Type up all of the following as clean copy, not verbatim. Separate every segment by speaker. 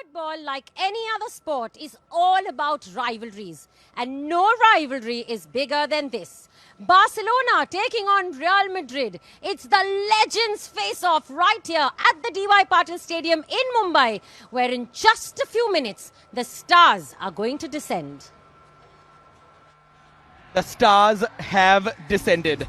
Speaker 1: Football, like any other sport, is all about rivalries. And no rivalry is bigger than this. Barcelona taking on Real Madrid. It's the legends face-off right here at the DY Patil Stadium in Mumbai, where in just a few minutes, the stars are going to descend.
Speaker 2: The stars have descended.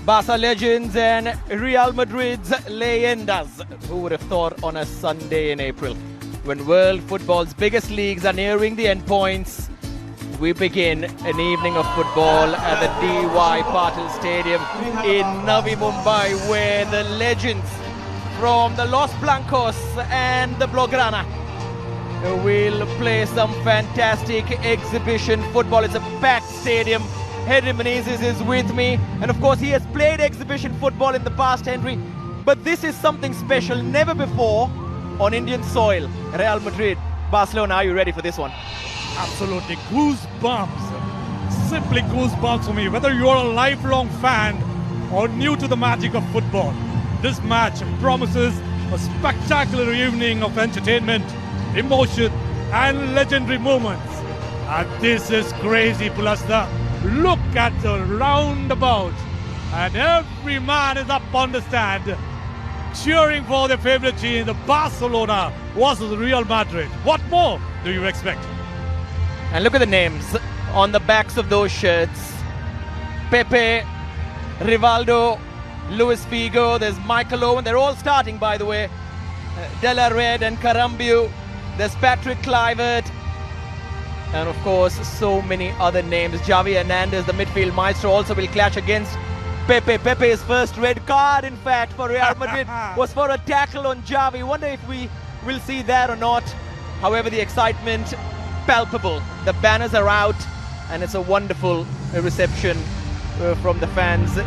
Speaker 2: Barca legends and Real Madrid's leyendas. Who would have thought on a Sunday in April, when world football's biggest leagues are nearing the endpoints, we begin an evening of football at the DY Patil Stadium in Navi Mumbai, where the legends from the Los Blancos and the Blaugrana will play some fantastic exhibition football. It's a packed stadium. Henry Menezes is with me, and of course he has played exhibition football in the past, Henry, but this is something special, never before on Indian soil. Real Madrid, Barcelona, are you ready for this one?
Speaker 3: Absolutely, goosebumps, simply goosebumps for me. Whether you're a lifelong fan or new to the magic of football, this match promises a spectacular evening of entertainment, emotion and legendary moments. And this is crazy, Pulasta. Look at the roundabout, and every man is up on the stand cheering for their favorite team, the Barcelona versus Real Madrid. What more do you expect?
Speaker 2: And look at the names on the backs of those shirts. Pepe, Rivaldo, Luis Figo, there's Michael Owen. They're all starting, by the way. De La Red and Carambeu. There's Patrick Kluivert. And of course, so many other names. Javi Hernandez, the midfield maestro, also will clash against Pepe. Pepe's first red card, in fact, for Real Madrid was for a tackle on Javi. Wonder if we will see that or not. However, the excitement palpable. The banners are out, and it's a wonderful reception from the fans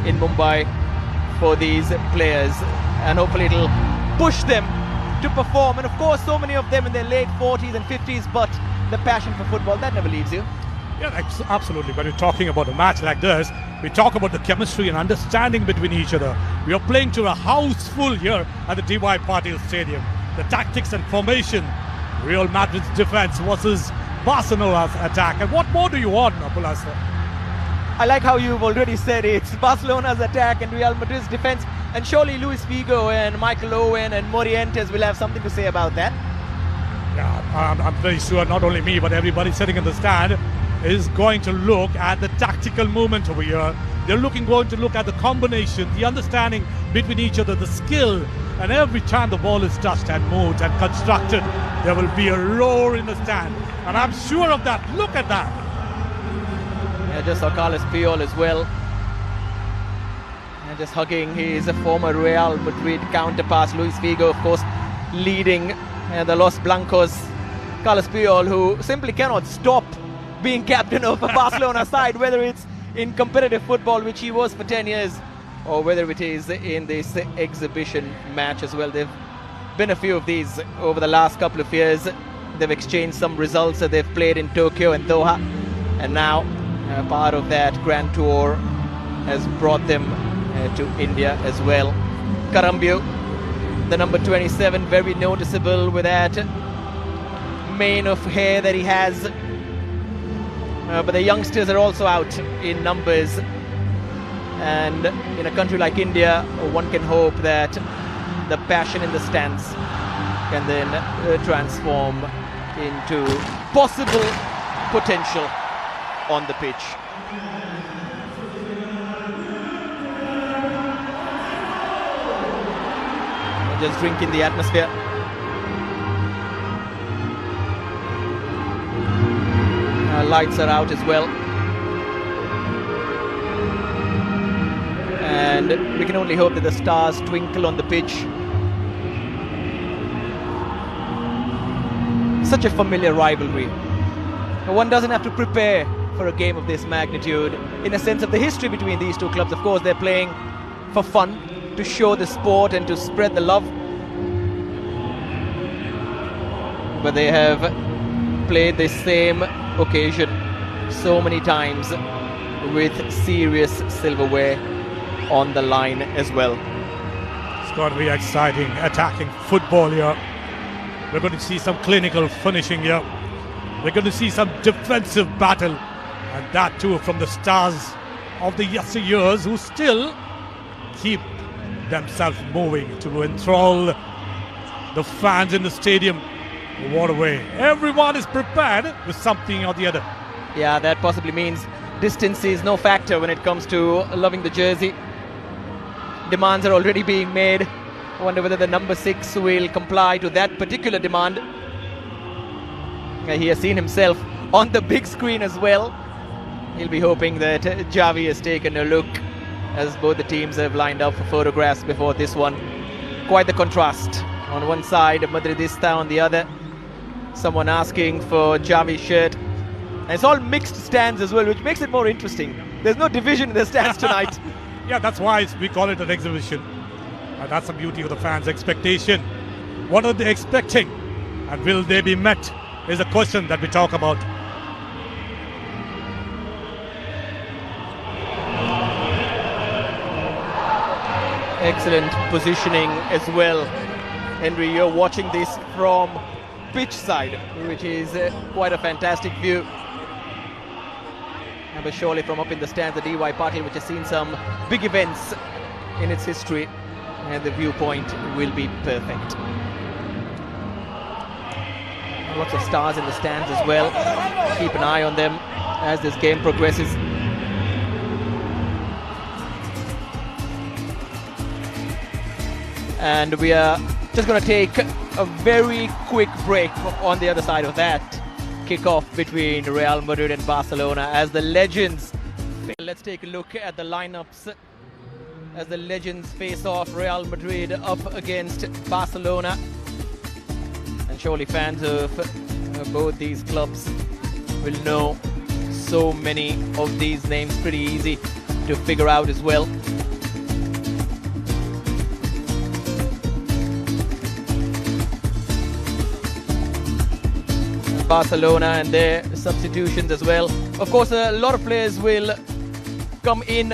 Speaker 2: in Mumbai for these players. And hopefully it'll push them to perform. And of course, so many of them in their late 40s and 50s, but the passion for football, that never leaves you.
Speaker 3: Yeah, absolutely. When you're talking about a match like this, we talk about the chemistry and understanding between each other. We are playing to a house full here at the DY Patil Stadium. The tactics and formation, Real Madrid's defense versus Barcelona's attack. And what more do you want, Pulasta?
Speaker 2: I like how you've already said it's Barcelona's attack and Real Madrid's defense. And surely Luis Figo and Michael Owen and Morientes will have something to say about that.
Speaker 3: Yeah, I'm very sure not only me, but everybody sitting in the stand is going to look at the tactical movement over here. They're going to look at the combination, the understanding between each other, the skill. And every time the ball is touched and moved and constructed, there will be a roar in the stand. And I'm sure of that. Look at that.
Speaker 2: Yeah, just saw Carlos Puyol as well. And just hugging his former Real Madrid counterpart, Luis Figo, of course, leading the Los Blancos. Carlos Puyol, who simply cannot stop being captain of a Barcelona side, whether it's in competitive football, which he was for 10 years, or whether it is in this exhibition match as well. There've been a few of these over the last couple of years. They've exchanged some results that they've played in Tokyo and Doha, and now part of that grand tour has brought them to India as well. Carambeu, the number 27, very noticeable with that mane of hair that he has. But the youngsters are also out in numbers. And in a country like India, one can hope that the passion in the stands can then transform into possible potential on the pitch. Just drink in the atmosphere. Lights are out as well. And we can only hope that the stars twinkle on the pitch. Such a familiar rivalry. One doesn't have to prepare for a game of this magnitude. In a sense of the history between these two clubs, of course, they're playing for fun, to show the sport and to spread the love. But they have played the same occasion so many times with serious silverware on the line as well.
Speaker 3: It's going to be exciting attacking football here. We're going to see some clinical finishing here. We're going to see some defensive battle, and that too from the stars of the yesteryears who still keep themselves moving to enthrall the fans in the stadium. What a way. Everyone is prepared with something or the other.
Speaker 2: Yeah, that possibly means distance is no factor when it comes to loving the jersey. Demands are already being made. I wonder whether the number 6 will comply to that particular demand. He has seen himself on the big screen as well. He'll be hoping that Javi has taken a look, as both the teams have lined up for photographs before this one. Quite the contrast. On one side, Madridista on the other. Someone asking for Javi's shirt. And it's all mixed stands as well, which makes it more interesting. There's no division in the stands tonight.
Speaker 3: Yeah, that's why we call it an exhibition. And that's the beauty of the fans' expectation. What are they expecting? And will they be met? Is a question that we talk about.
Speaker 2: Excellent positioning as well. Henry, you're watching this from pitch side, which is quite a fantastic view. But surely from up in the stands, the DY Patil, which has seen some big events in its history, and the viewpoint will be perfect. Lots of stars in the stands as well. Keep an eye on them as this game progresses. And we are just going to take a very quick break on the other side of that. Kickoff between Real Madrid and Barcelona as the legends. Let's take a look at the lineups as the legends face off. Real Madrid up against Barcelona. And surely fans of both these clubs will know so many of these names, pretty easy to figure out as well. Barcelona and their substitutions as well. Of course, a lot of players will come in.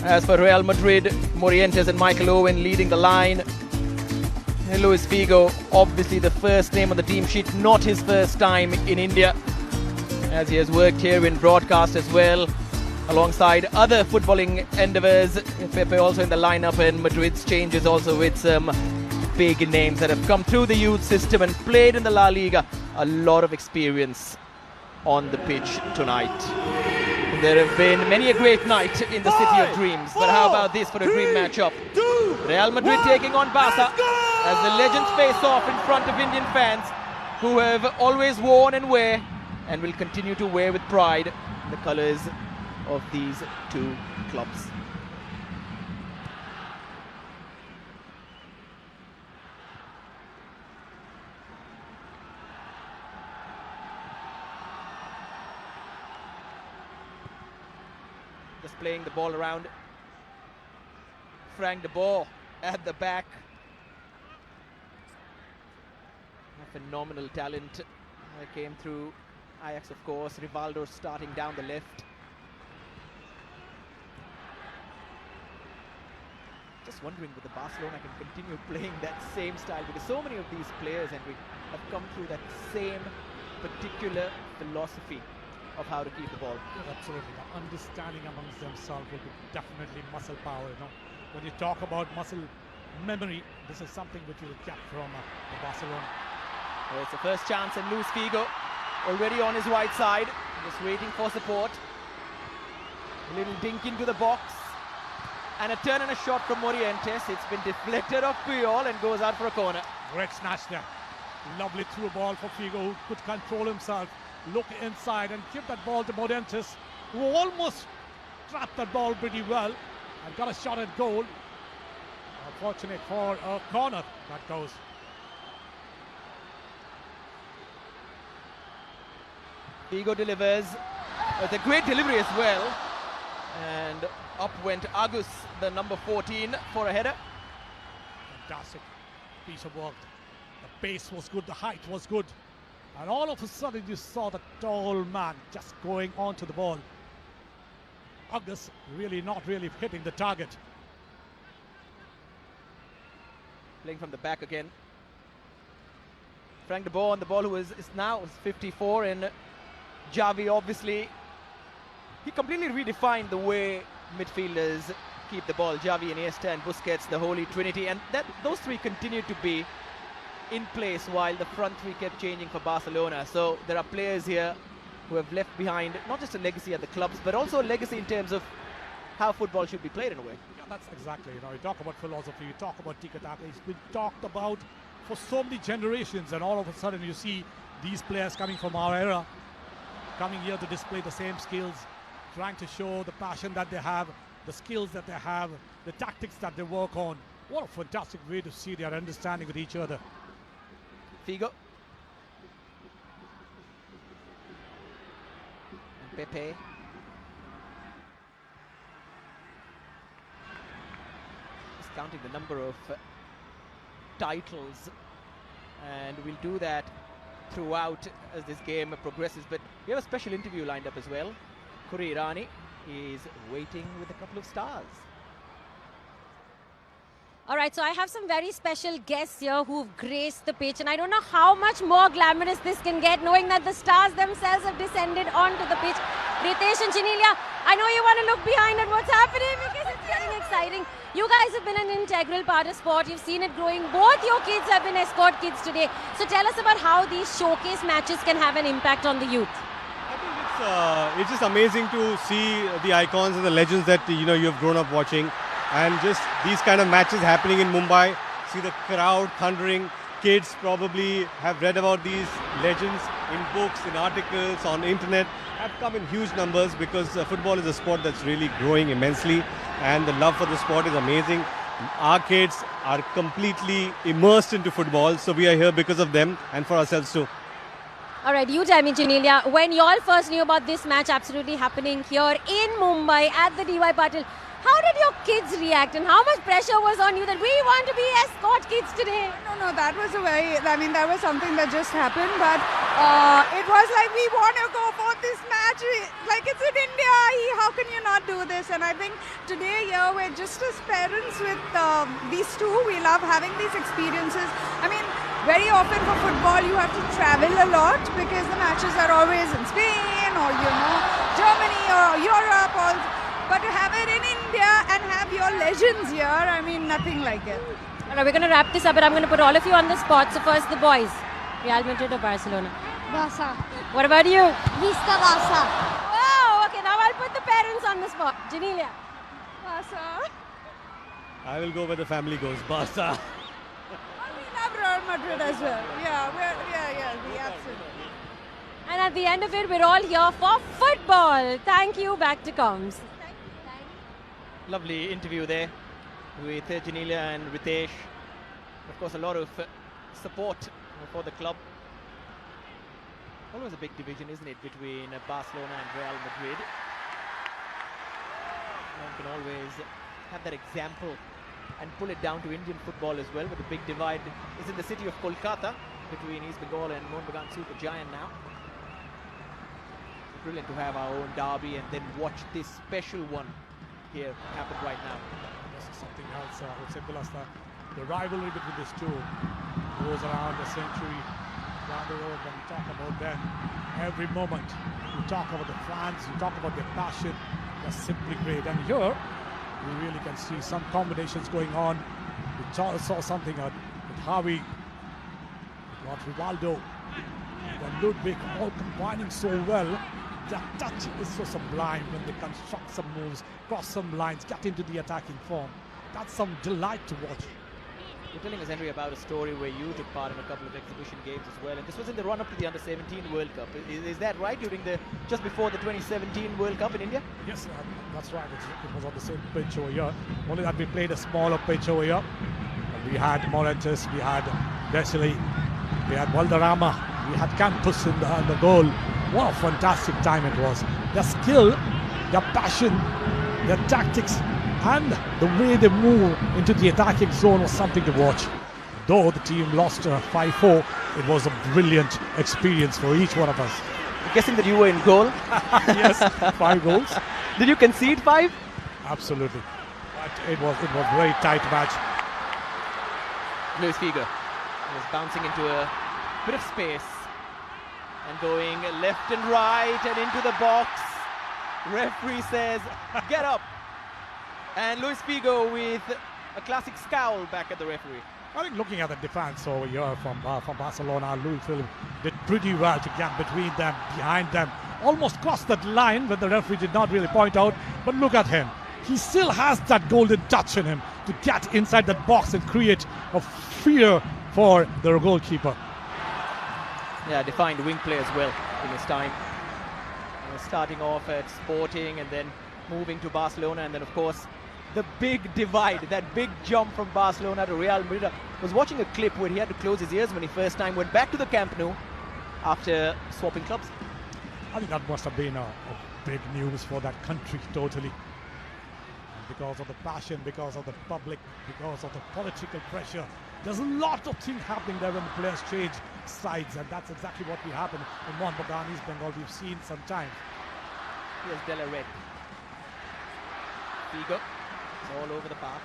Speaker 2: As for Real Madrid, Morientes and Michael Owen leading the line. Luis Figo, obviously the first name on the team sheet, not his first time in India, as he has worked here in broadcast as well, alongside other footballing endeavours. Pepe also in the lineup, and Madrid's changes also with some big names that have come through the youth system and played in the La Liga. A lot of experience on the pitch tonight. There have been many a great night in the City of Dreams, but how about this for a dream matchup? Real Madrid taking on Barca as the legends face off in front of Indian fans who have always worn and wear and will continue to wear with pride the colours of these two clubs. Just playing the ball around. Frank de Boer at the back. A phenomenal talent that came through Ajax, of course. Rivaldo starting down the left. Just wondering whether Barcelona can continue playing that same style, because so many of these players, Henry, have come through that same particular philosophy of how to keep the ball.
Speaker 3: Yeah, absolutely. The understanding amongst themselves will be definitely muscle power. You know, when you talk about muscle memory, this is something which you will get from Barcelona.
Speaker 2: It's the first chance, and Luis Figo already on his right side, just waiting for support. A little dink into the box, and a turn and a shot from Morientes. It's been deflected off Puyol and goes out for a corner.
Speaker 3: Great snatch there. Lovely through ball for Figo, who could control himself, look inside and give that ball to Morientes, who almost trapped that ball pretty well and got a shot at goal. Unfortunate for a corner that goes.
Speaker 2: Figo delivers with a great delivery as well, and up went Agus, the number 14, for a header.
Speaker 3: Fantastic piece of work. The pace was good, the height was good, and all of a sudden you saw the tall man just going onto the ball. Agus really not really hitting the target.
Speaker 2: Playing from the back again. Frank de Boer on the ball, who is now 54, and Javi, obviously, he completely redefined the way midfielders keep the ball. Javi, Iniesta and Busquets, the holy trinity, and those three continued to be in place while the front three kept changing for Barcelona. So there are players here who have left behind not just a legacy at the clubs, but also a legacy in terms of how football should be played in a way.
Speaker 3: Yeah, that's exactly, you talk about philosophy, you talk about tiki-taka, it's been talked about for so many generations, and all of a sudden you see these players coming from our era, coming here to display the same skills, trying to show the passion that they have, the skills that they have, the tactics that they work on. What a fantastic way to see their understanding with each other.
Speaker 2: Figo. And Pepe. Just counting the number of titles, and we'll do that throughout as this game progresses. But we have a special interview lined up as well. Kuri Irani is waiting with a couple of stars.
Speaker 1: All right, so I have some very special guests here who've graced the pitch, and I don't know how much more glamorous this can get, knowing that the stars themselves have descended onto the pitch. Ritesh and Chanilia, I know you want to look behind at what's happening because it's getting exciting. You guys have been an integral part of sport. You've seen it growing. Both your kids have been escort kids today. So tell us about how these showcase matches can have an impact on the youth.
Speaker 4: I think it's just amazing to see the icons and the legends that you have grown up watching, and just these kind of matches happening in Mumbai. See the crowd thundering. Kids probably have read about these legends in books, in articles, on internet. Have come in huge numbers because football is a sport that's really growing immensely, and the love for the sport is amazing. Our kids are completely immersed into football, so we are here because of them and for ourselves too.
Speaker 1: All right, you tell me, Janelia, when you all first knew about this match absolutely happening here in Mumbai at the DY Patil, how did your kids react and how much pressure was on you that we want to be escort kids today?
Speaker 5: No, that was that was something that just happened, but it was like we want to go for this match, like it's in India, how can you not do this? And I think today here we're just as parents with these two, we love having these experiences. I mean, very often for football you have to travel a lot because the matches are always in Spain or Germany or Europe, but to have it in India and have your legends here, I mean, nothing like it.
Speaker 1: All right, we're going to wrap this up, but I'm going to put all of you on the spot. So first the boys, Real Madrid or Barcelona?
Speaker 6: Barca.
Speaker 1: What about you?
Speaker 6: Vista Barca.
Speaker 1: Wow, okay, now I'll put the parents on the spot. Janelia?
Speaker 5: Barca.
Speaker 4: I will go where the family goes. Barca.
Speaker 5: We love Real Madrid as well. Yeah, we absolutely.
Speaker 1: And at the end of it, we're all here for football. Thank you. Back to comms.
Speaker 2: Lovely interview there with Janelia and Ritesh. Of course, a lot of support for the club. Always a big division, isn't it, between Barcelona and Real Madrid. One can always have that example and pull it down to Indian football as well, but the big divide is in the city of Kolkata between East Bengal and Mohun Bagan Super Giant now. Brilliant to have our own derby and then watch this special one here happen right now.
Speaker 3: This is something else, I would say, Bilasta. The rivalry between these two goes around a century down the road. When we talk about them, every moment we talk about the fans, we talk about their passion. They're simply great. And here we really can see some combinations going on. We saw something with Javi, with Rivaldo, and Ludwig, all combining so well. That touch is so sublime when they construct some moves, cross some lines, get into the attacking form. That's some delight to watch.
Speaker 2: You're telling us, Henry, about a story where you took part in a couple of exhibition games as well, and this was in the run-up to the Under-17 World Cup. Is that right? Just before the 2017 World Cup in India?
Speaker 3: Yes, that's right. It was on the same pitch over here. Only that we played a smaller pitch over here. We had Morantes, we had Vesely, we had Valderrama, we had Campos in the goal. What a fantastic time it was. Their skill, their passion, their tactics, and the way they move into the attacking zone was something to watch. Though the team lost 5-4, it was a brilliant experience for each one of us.
Speaker 2: I'm guessing that you were in goal?
Speaker 3: Yes, 5 goals.
Speaker 2: Did you concede 5?
Speaker 3: Absolutely. But it was a very tight match.
Speaker 2: Luis Figo was bouncing into a bit of space and going left and right and into the box. Referee says, get up. And Luis Figo with a classic scowl back at the referee.
Speaker 3: I think looking at the defense over here from Barcelona, Luis Figo did pretty well to get between them, behind them. Almost crossed that line when the referee did not really point out. But look at him. He still has that golden touch in him to get inside that box and create a fear for the goalkeeper.
Speaker 2: Yeah, defined wing play as well in his time. Starting off at Sporting and then moving to Barcelona, and then of course the big divide, that big jump from Barcelona to Real Madrid. I was watching a clip where he had to close his ears when he first time went back to the Camp Nou after swapping clubs.
Speaker 3: I think that must have been a big news for that country totally. And because of the passion, because of the public, because of the political pressure, there's a lot of things happening there when the players change sides, and that's exactly what will happen in Mohan Baghani's Bengal. We've seen sometimes.
Speaker 2: Here's De La Red. Figo. It's all over the park.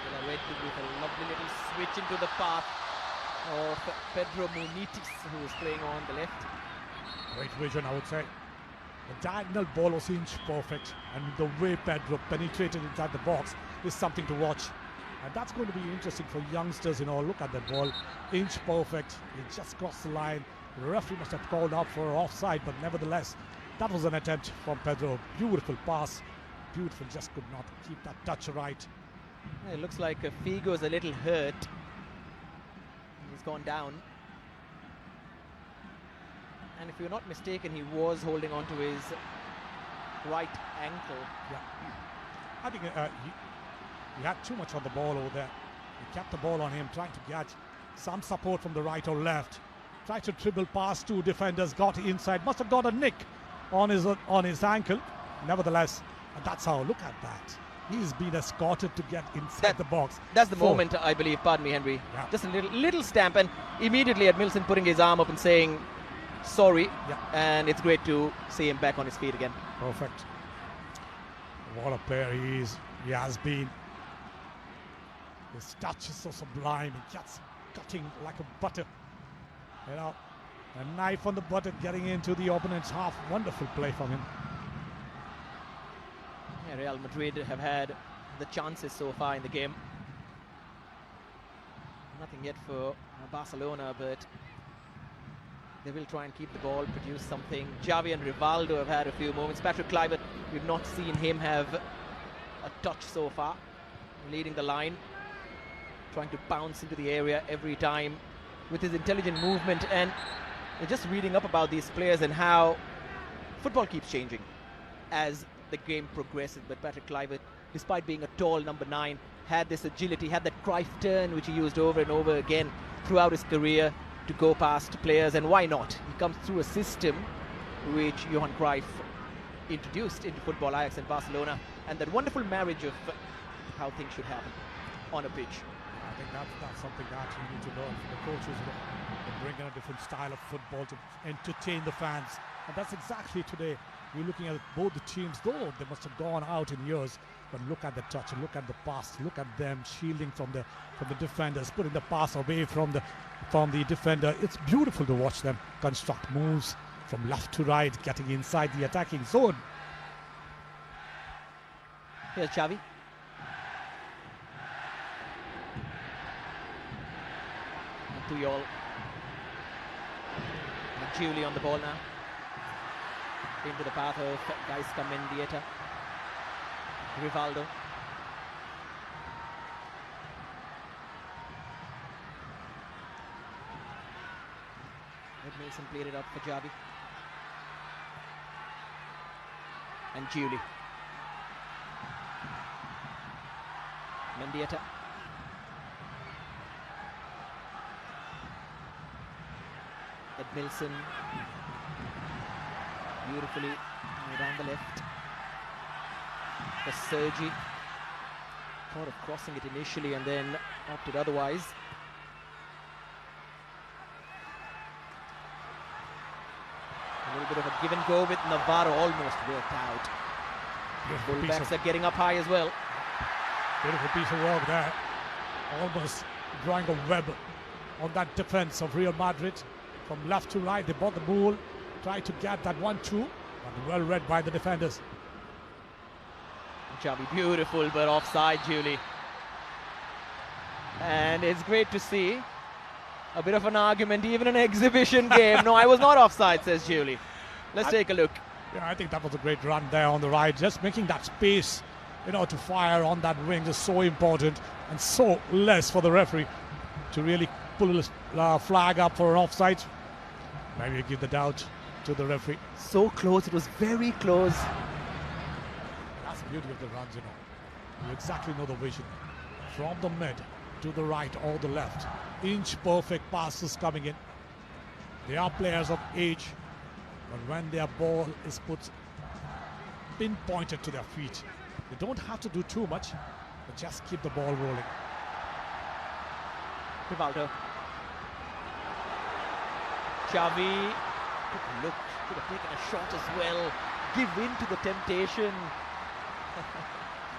Speaker 2: De La Red with a lovely little switch into the path of Pedro Munitis, who is playing on the left.
Speaker 3: Great vision, I would say. The diagonal ball was inch perfect, and the way Pedro penetrated inside the box is something to watch. And that's going to be interesting for youngsters, Look at that ball, inch perfect. It just crossed the line. The referee must have called out for offside, but nevertheless, that was an attempt from Pedro. Beautiful pass. Beautiful, just could not keep that touch right.
Speaker 2: Yeah, it looks like Figo is a little hurt. He's gone down. And if you're not mistaken, he was holding on to his right ankle.
Speaker 3: Yeah. I think he had too much on the ball over there. He kept the ball on him, trying to get some support from the right or left. Tried to dribble past two defenders, got inside, must have got a nick on his ankle. Nevertheless, that's how, look at that. He's been escorted to get inside the box.
Speaker 2: That's the moment, I believe, pardon me, Henry.
Speaker 3: Yeah.
Speaker 2: Just a little stamp, and immediately Edmilson putting his arm up and saying, sorry.
Speaker 3: Yeah.
Speaker 2: And it's great to see him back on his feet again.
Speaker 3: Perfect. What a player he is. He has been. His touch is so sublime. He gets cutting like a butter. A knife on the butter, getting into the opponent's half. Wonderful play from him.
Speaker 2: Yeah, Real Madrid have had the chances so far in the game. Nothing yet for Barcelona, but they will try and keep the ball, produce something. Xavi and Rivaldo have had a few moments. Patrick Kluivert, we've not seen him have a touch so far. Leading the line, trying to bounce into the area every time with his intelligent movement. And just reading up about these players and how football keeps changing as the game progresses. But Patrick Kluivert, despite being a tall number 9, had this agility, had that Cruyff turn which he used over and over again throughout his career to go past players. And why not? He comes through a system which Johan Cruyff introduced into football, Ajax and Barcelona, and that wonderful marriage of how things should happen on a pitch.
Speaker 3: I think that's something that you need to learn from the coaches. They bring in a different style of football to entertain the fans, and that's exactly today. We're looking at both the teams, though they must have gone out in years. But look at the touch, look at the pass, look at them shielding from the defenders, putting the pass away from the defender. It's beautiful to watch them construct moves from left to right, getting inside the attacking zone.
Speaker 2: Here's Xavi. Puyol. And Julie on the ball now. Into the path of Gaisca Mendieta. Rivaldo. Edmilson played it up for Xavi. And Julie. Mendieta. Edmilson. Beautifully down the left. For Sergi. Thought of crossing it initially and then opted otherwise. A little bit of a give and go with Navarro, almost worked out. Fullbacks are getting up high as well.
Speaker 3: Beautiful piece of work there. Almost drawing a web on that defense of Real Madrid. From left to right, they bought the ball, tried to get that 1-2, but well read by the defenders.
Speaker 2: Xavi, beautiful, but offside, Julie. And it's great to see a bit of an argument, even in an exhibition game. No, I was not offside, says Julie. Let's take a look.
Speaker 3: Yeah, I think that was a great run there on the right. Just making that space, to fire on that wing is so important, and so less for the referee to really pull a flag up for an offside. Maybe give the doubt to the referee.
Speaker 2: So close, it was very close.
Speaker 3: That's the beauty of the runs, You exactly know the vision. From the mid to the right or the left. Inch perfect passes coming in. They are players of age, but when their ball is put pinpointed to their feet, they don't have to do too much, but just keep the ball rolling.
Speaker 2: Rivaldo. Xavi took a look, could have taken a shot as well. Give in to the temptation.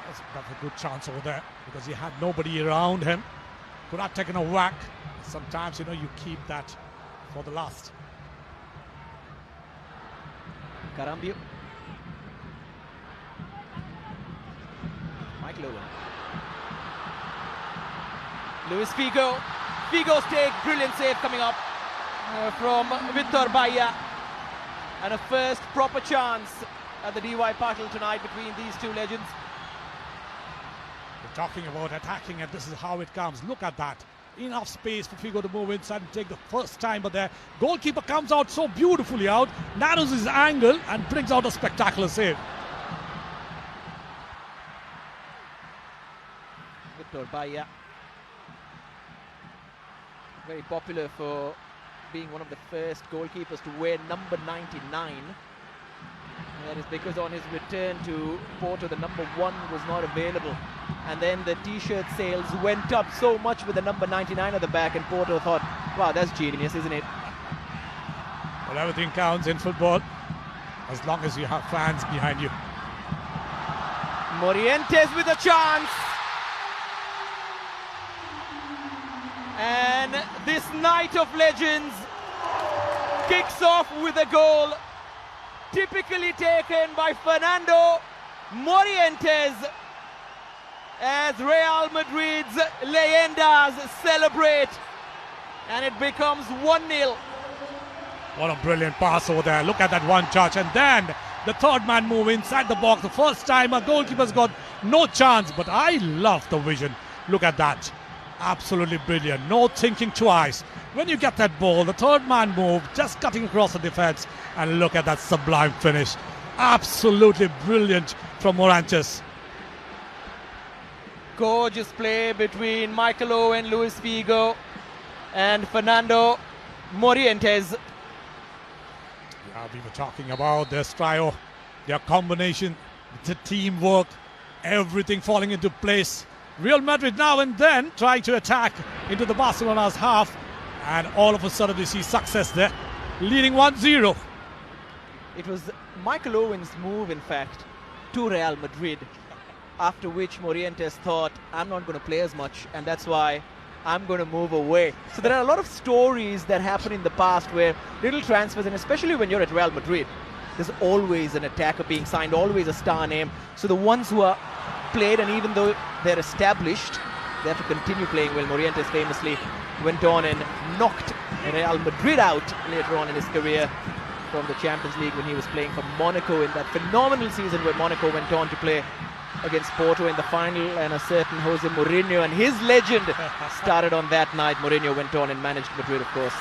Speaker 3: That's a good chance over there because he had nobody around him. Could have taken a whack. Sometimes, you keep that for the last.
Speaker 2: Carambio. Michael Owen. Luis Figo. Figo's take, brilliant save coming up from Victor Baia. And a first proper chance at the DY Patil tonight between these two legends.
Speaker 3: We're talking about attacking, and this is how it comes. Look at that. Enough space for Figo to move inside and take the first time, but there goalkeeper comes out so beautifully out, narrows his angle and brings out a spectacular save.
Speaker 2: Victor Baia, very popular for being one of the first goalkeepers to wear number 99. That is because on his return to Porto, the number 1 was not available. And then the t-shirt sales went up so much with the number 99 at the back, and Porto thought, wow, that's genius, isn't it?
Speaker 3: Well, everything counts in football as long as you have fans behind you.
Speaker 2: Morientes with a chance. And this night of legends kicks off with a goal typically taken by Fernando Morientes as Real Madrid's leyendas celebrate, and it becomes 1-0.
Speaker 3: What a brilliant pass over there. Look at that one touch, and then the third man move inside the box. The first time a goalkeeper's got no chance, but I love the vision. Look at that. Absolutely brilliant. No thinking twice. When you get that ball, the third man move, just cutting across the defense, and look at that sublime finish. Absolutely brilliant from Morientes.
Speaker 2: Gorgeous play between Michael Owen, Luis Figo and Fernando Morientes.
Speaker 3: Yeah, we were talking about their trio, their combination, the teamwork, everything falling into place. Real Madrid now and then trying to attack into the Barcelona's half, and all of a sudden they see success there, leading 1-0.
Speaker 2: It was Michael Owen's move, in fact, to Real Madrid, after which Morientes thought, I'm not going to play as much, and that's why I'm going to move away. So there are a lot of stories that happen in the past where little transfers, and especially when you're at Real Madrid, there's always an attacker being signed, always a star name. So the ones who are played, and even though they're established, they have to continue playing well. Morientes famously went on and knocked Real Madrid out later on in his career from the Champions League when he was playing for Monaco in that phenomenal season where Monaco went on to play against Porto in the final, and a certain Jose Mourinho and his legend started on that night. Mourinho went on and managed Madrid, of course.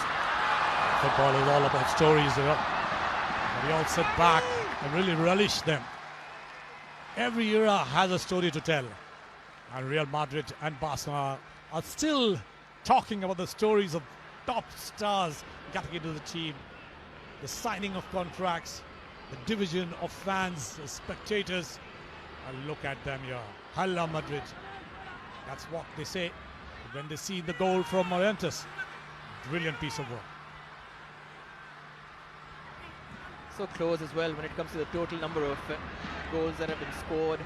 Speaker 3: Football is all about stories, We all sit back and really relish them. Every era has a story to tell, and Real Madrid and Barcelona are still talking about the stories of top stars getting into the team, the signing of contracts, the division of fans, the spectators. And look at them here. Hala Madrid. That's what they say when they see the goal from Morientes. Brilliant piece of work.
Speaker 2: So close as well when it comes to the total number of goals that have been scored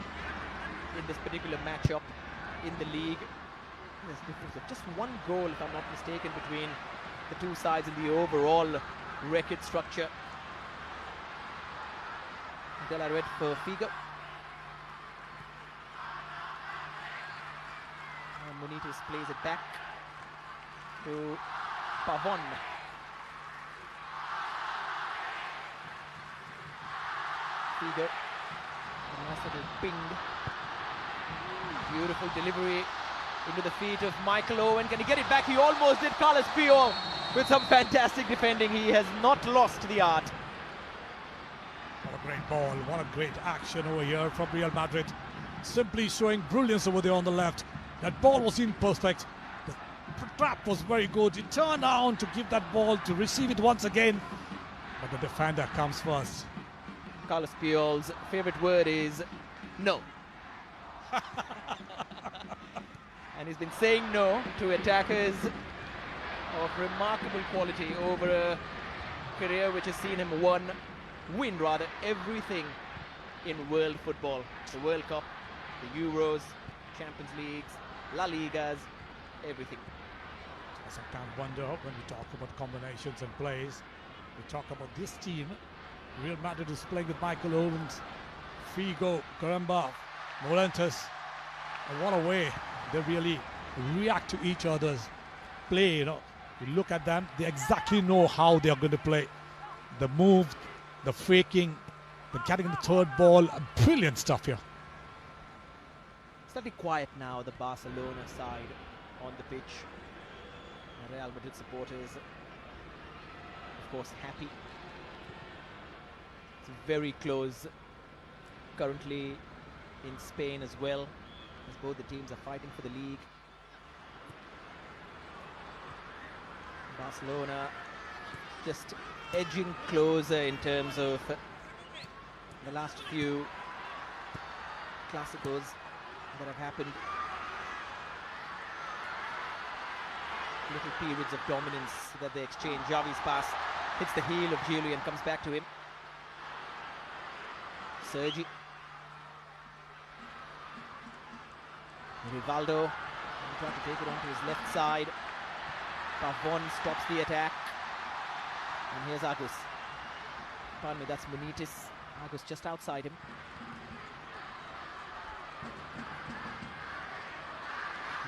Speaker 2: in this particular matchup. in the league. There's a difference of just one goal, if I'm not mistaken, between the two sides in the overall record structure. Della Red for Figo. And Munitis plays it back to Pavon. Figo. A nice little ping. Beautiful delivery into the feet of Michael Owen. Can he get it back? He almost did. Carlos Puyol with some fantastic defending. He has not lost the art.
Speaker 3: What a great ball, what a great action over here from Real Madrid. Simply showing brilliance over there on the left. That ball was imperfect. The trap was very good. He turned down to give that ball, to receive it once again. But the defender comes first.
Speaker 2: Carlos Puyol's favorite word is no. And he's been saying no to attackers of remarkable quality over a career which has seen him win everything in world football. The World Cup, the Euros, Champions Leagues, La Ligas, everything.
Speaker 3: Yes, I can't wonder when we talk about combinations and plays. We talk about this team. Real Madrid is playing with Michael Owens, Figo, Caramba, Morantes. And what a way they really react to each other's play. You look at them, they exactly know how they are going to play. The move, the faking, the getting the third ball, brilliant stuff here.
Speaker 2: Slightly quiet now, the Barcelona side on the pitch. Real Madrid supporters, of course, happy. It's very close currently in Spain as well, as both the teams are fighting for the league. Barcelona just edging closer in terms of the last few Clásicos that have happened. Little periods of dominance that they exchange. Xavi's pass hits the heel of Julian, comes back to him. Sergi. Rivaldo trying to take it onto his left side. Pavon stops the attack. And here's Agus. Pardon me, that's Munitis. Agus just outside him.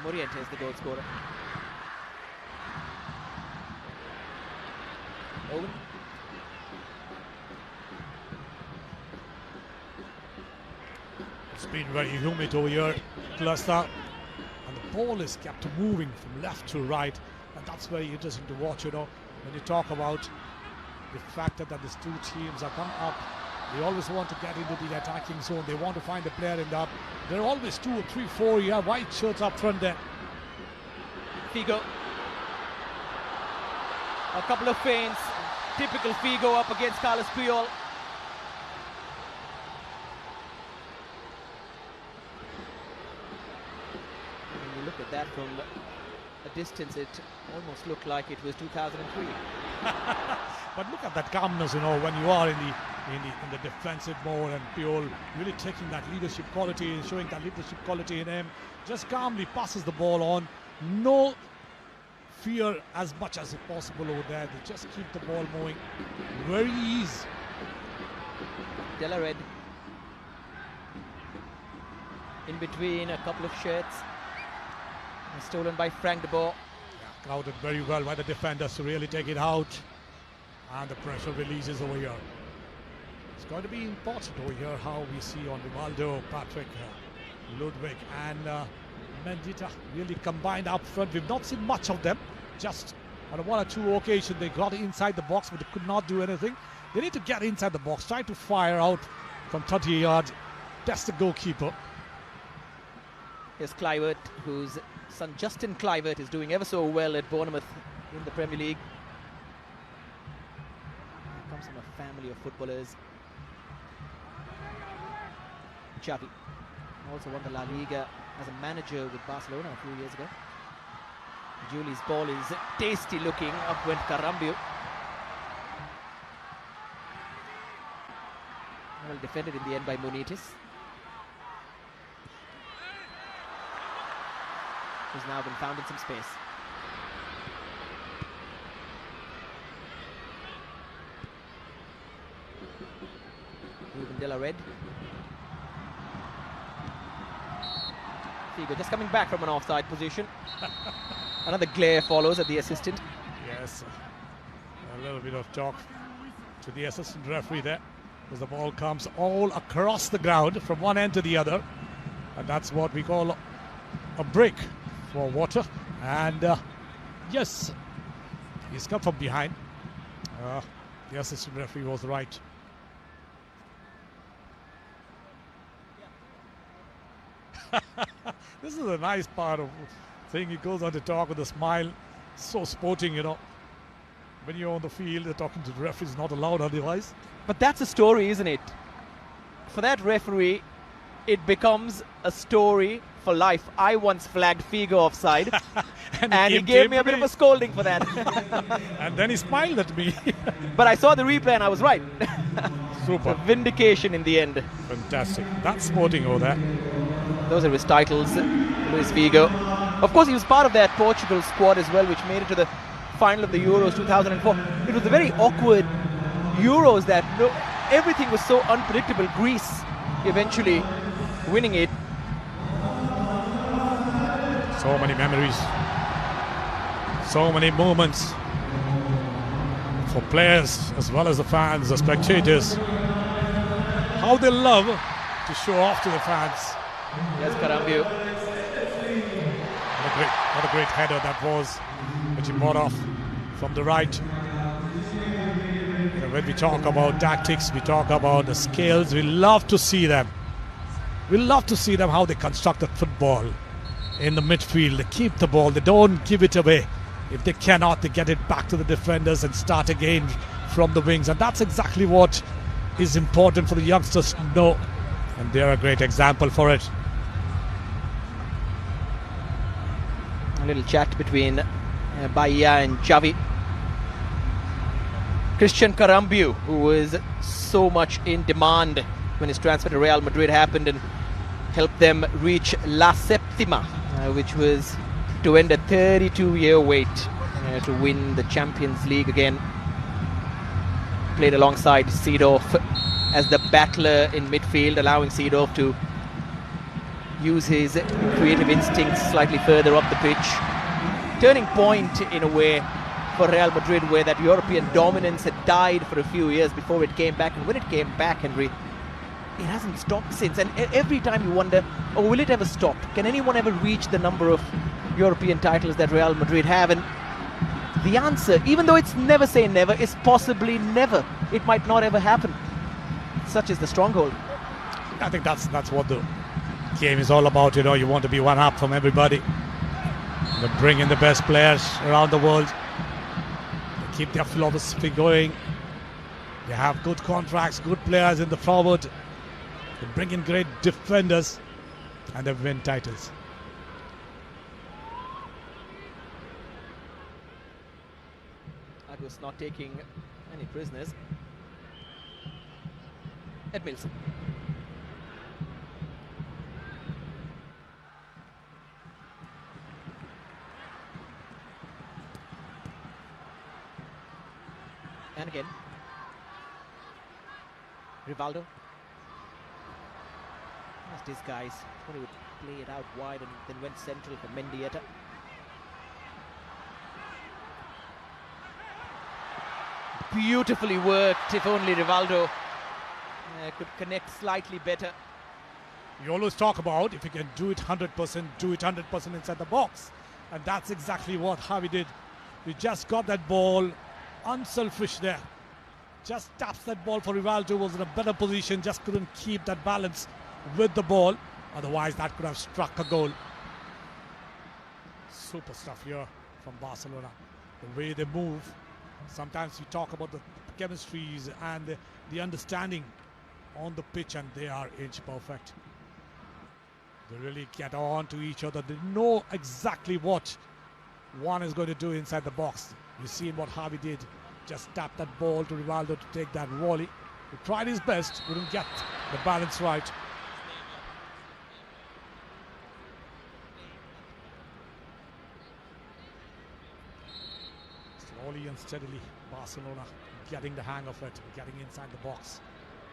Speaker 2: Moriente is the goal scorer. Owen.
Speaker 3: It's been very humid over here, cluster, and the ball is kept moving from left to right, and that's very interesting to watch. When you talk about the fact that these two teams are coming up, they always want to get into the attacking zone. They want to find a player in that. There are always 2 or 3, 4 white shirts up front there.
Speaker 2: Figo. A couple of feints. Typical Figo up against Carlos Puyol. When you look at that from a distance, it almost looked like it was 2003.
Speaker 3: But look at that calmness, when you are in the defensive mode, and Puyol really taking that leadership quality and showing that leadership quality in him. Just calmly passes the ball on. No fear as much as possible over there. They just keep the ball moving. Very easy.
Speaker 2: Della Red in between a couple of shirts. And stolen by Frank de Boer.
Speaker 3: Yeah, crowded very well by the defenders to really take it out. And the pressure releases over here. It's going to be important over here how we see on Rivaldo, Patrick, Ludwig and Mendieta really combined up front. We've not seen much of them. Just on 1 or 2 occasions they got inside the box, but they could not do anything. They need to get inside the box, try to fire out from 30 yards. That's the goalkeeper.
Speaker 2: Here's Kluivert, whose son Justin Kluivert is doing ever so well at Bournemouth in the Premier League. He comes from a family of footballers. Xavi also won the La Liga as a manager with Barcelona a few years ago. Juli's ball is tasty looking. Up went Carambio. Well defended in the end by Munitis. who's now been found in some space. Ruben De La Red. Figo just coming back from an offside position. Another glare follows at the assistant.
Speaker 3: Yes, a little bit of talk to the assistant referee there, as the ball comes all across the ground from one end to the other, and that's what we call a break for water. And yes, he's come from behind. The assistant referee was right. This is a nice part of thing. He goes on to talk with a smile, so sporting, you know. When you're on the field, talking to the referee is not allowed otherwise.
Speaker 2: But that's a story, isn't it? For that referee, it becomes a story for life. I once flagged Figo offside, and he gave me a bit of a scolding for that.
Speaker 3: And then he smiled at me.
Speaker 2: But I saw the replay and I was right.
Speaker 3: Super.
Speaker 2: So vindication in the end.
Speaker 3: Fantastic. That's sporting over there.
Speaker 2: Those are his titles, Luis Figo. Of course, he was part of that Portugal squad as well, which made it to the final of the Euros 2004. It was a very awkward Euros that everything was so unpredictable. Greece eventually winning it.
Speaker 3: So many memories. So many moments for players as well as the fans, the spectators. How they love to show off to the fans.
Speaker 2: Yes, Karambio.
Speaker 3: What a great header that was, which he brought off from the right. You know, when we talk about tactics, we talk about the skills, we love to see them. We love to see them, how they construct the football in the midfield. They keep the ball, they don't give it away. If they cannot, they get it back to the defenders and start again from the wings. And that's exactly what is important for the youngsters to know. And they're a great example for it.
Speaker 2: A little chat between Bahia and Xavi. Christian Karambio, who was so much in demand when his transfer to Real Madrid happened and helped them reach La Septima, which was to end a 32-year wait to win the Champions League again. Played alongside Seedorf as the battler in midfield, allowing Seedorf to use his creative instincts slightly further up the pitch. Turning point in a way for Real Madrid, where that European dominance had died for a few years before it came back. And when it came back, Henry, it hasn't stopped since. And every time you wonder, oh, will it ever stop? Can anyone ever reach the number of European titles that Real Madrid have? And the answer, even though it's never say never, is possibly never. It might not ever happen. Such is the stronghold.
Speaker 3: I think that's what the game is all about. You know, you want to be one up from everybody. They bring in the best players around the world. They keep their philosophy going. They have good contracts, good players in the forward. They bring in great defenders, and they win titles.
Speaker 2: Agus not taking any prisoners. Edmilson. And again. Rivaldo. That's this guy's. Thought he would play it out wide and then went central for Mendieta. Beautifully worked. If only Rivaldo could connect slightly better.
Speaker 3: You always talk about if you can do it 100%, do it 100% inside the box. And that's exactly what Javi did. He just got that ball, unselfish there. Just taps that ball for Rivaldo, was in a better position, just couldn't keep that balance with the ball. Otherwise, that could have struck a goal. Super stuff here from Barcelona. The way they move. Sometimes you talk about the chemistries and the understanding on the pitch, and they are inch perfect. They really get on to each other. They know exactly what one is going to do inside the box. You see what Javi did. Just tap that ball to Rivaldo to take that volley. He tried his best, couldn't get the balance right. slowly and steadily, Barcelona getting the hang of it, getting inside the box,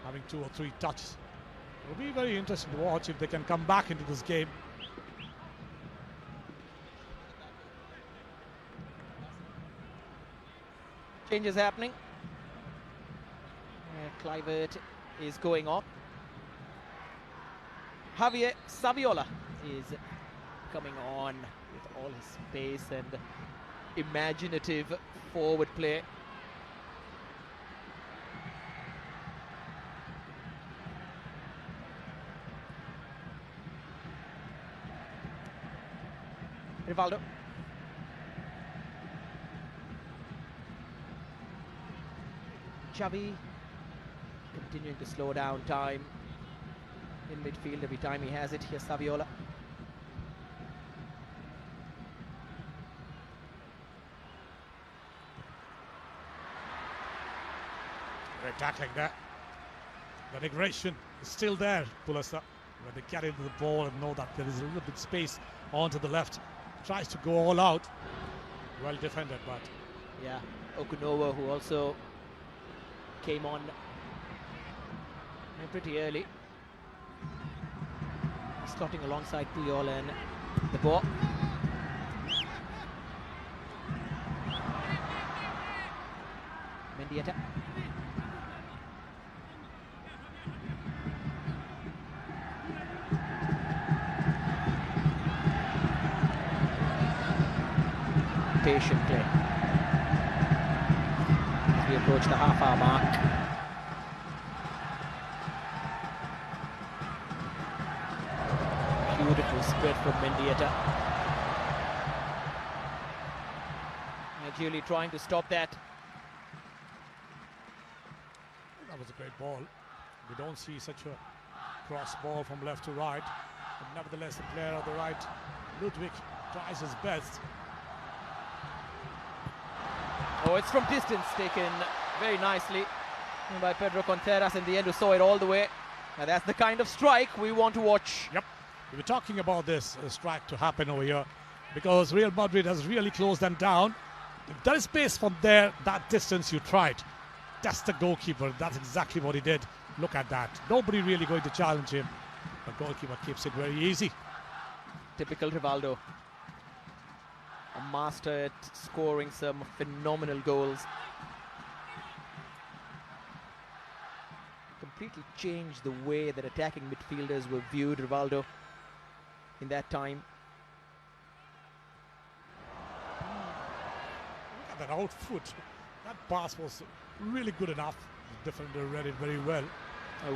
Speaker 3: having 2 or 3 touches. It'll be very interesting to watch if they can come back into this game.
Speaker 2: Changes happening. Kluivert is going off. Javier Saviola is coming on with all his space and imaginative forward play. Rivaldo. Xavi continuing to slow down time in midfield every time he has it. Here's Saviola.
Speaker 3: Great tackling there. The aggression is still there, Pulasa. When they get into the ball and know that there is a little bit space onto the left. Tries to go all out. Well defended, but...
Speaker 2: Yeah, Okunowa, who also came on pretty early. Slotting alongside Puyol and the ball. Mendieta. Patient play as we approach the half-hour mark. Beautiful spread from Mendieta. Julie trying to stop that.
Speaker 3: That was a great ball. We don't see such a cross ball from left to right. But nevertheless, the player on the right, Ludwig, tries his best.
Speaker 2: Oh, it's from distance, taken very nicely by Pedro Contreras in the end, who saw it all the way. Now that's the kind of strike we want to watch.
Speaker 3: Yep, we were talking about this strike to happen over here because Real Madrid has really closed them down. If there is space from there, that distance you tried. That's the goalkeeper. That's exactly what he did. Look at that. Nobody really going to challenge him. The goalkeeper keeps it very easy.
Speaker 2: Typical Rivaldo. A master at scoring some phenomenal goals. Completely changed the way that attacking midfielders were viewed, Rivaldo, in that time.
Speaker 3: Look at that outfoot. That pass was really good enough. The defender read it very well.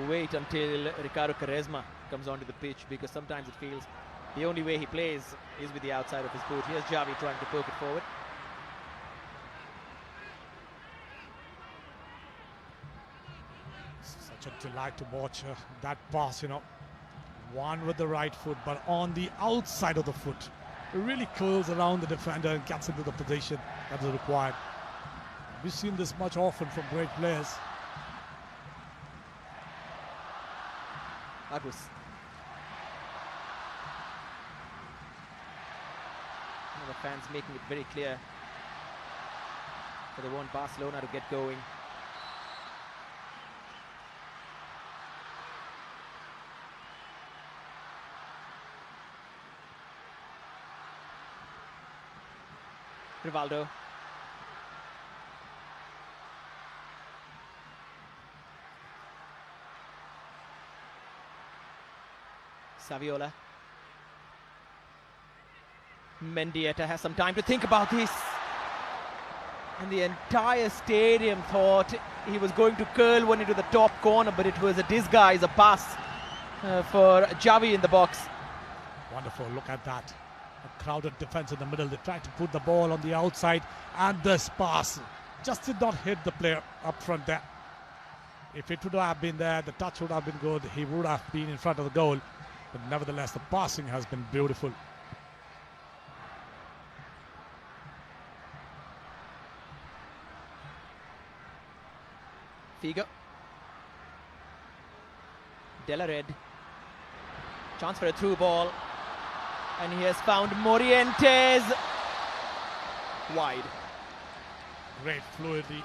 Speaker 2: Wait until Ricardo Quaresma comes onto the pitch, because sometimes it feels the only way he plays is with the outside of his boot. Here's Xavi trying to poke it forward.
Speaker 3: Such a delight to watch that pass, you know. One with the right foot, but on the outside of the foot. It really curls around the defender and gets into the position that is required. We've seen this much often from great players.
Speaker 2: That was the fans making it very clear that they want Barcelona to get going. Rivaldo. Saviola. Mendieta has some time to think about this. And the entire stadium thought he was going to curl one into the top corner, but it was a disguise, a pass for Xavi in the box.
Speaker 3: Wonderful, look at that. A crowded defense in the middle. They tried to put the ball on the outside, and this pass just did not hit the player up front there. If it would have been there, the touch would have been good. He would have been in front of the goal. But nevertheless, the passing has been beautiful.
Speaker 2: Figo. De La Red. Chance for a through ball. And he has found Morientes. Wide.
Speaker 3: Great fluidity.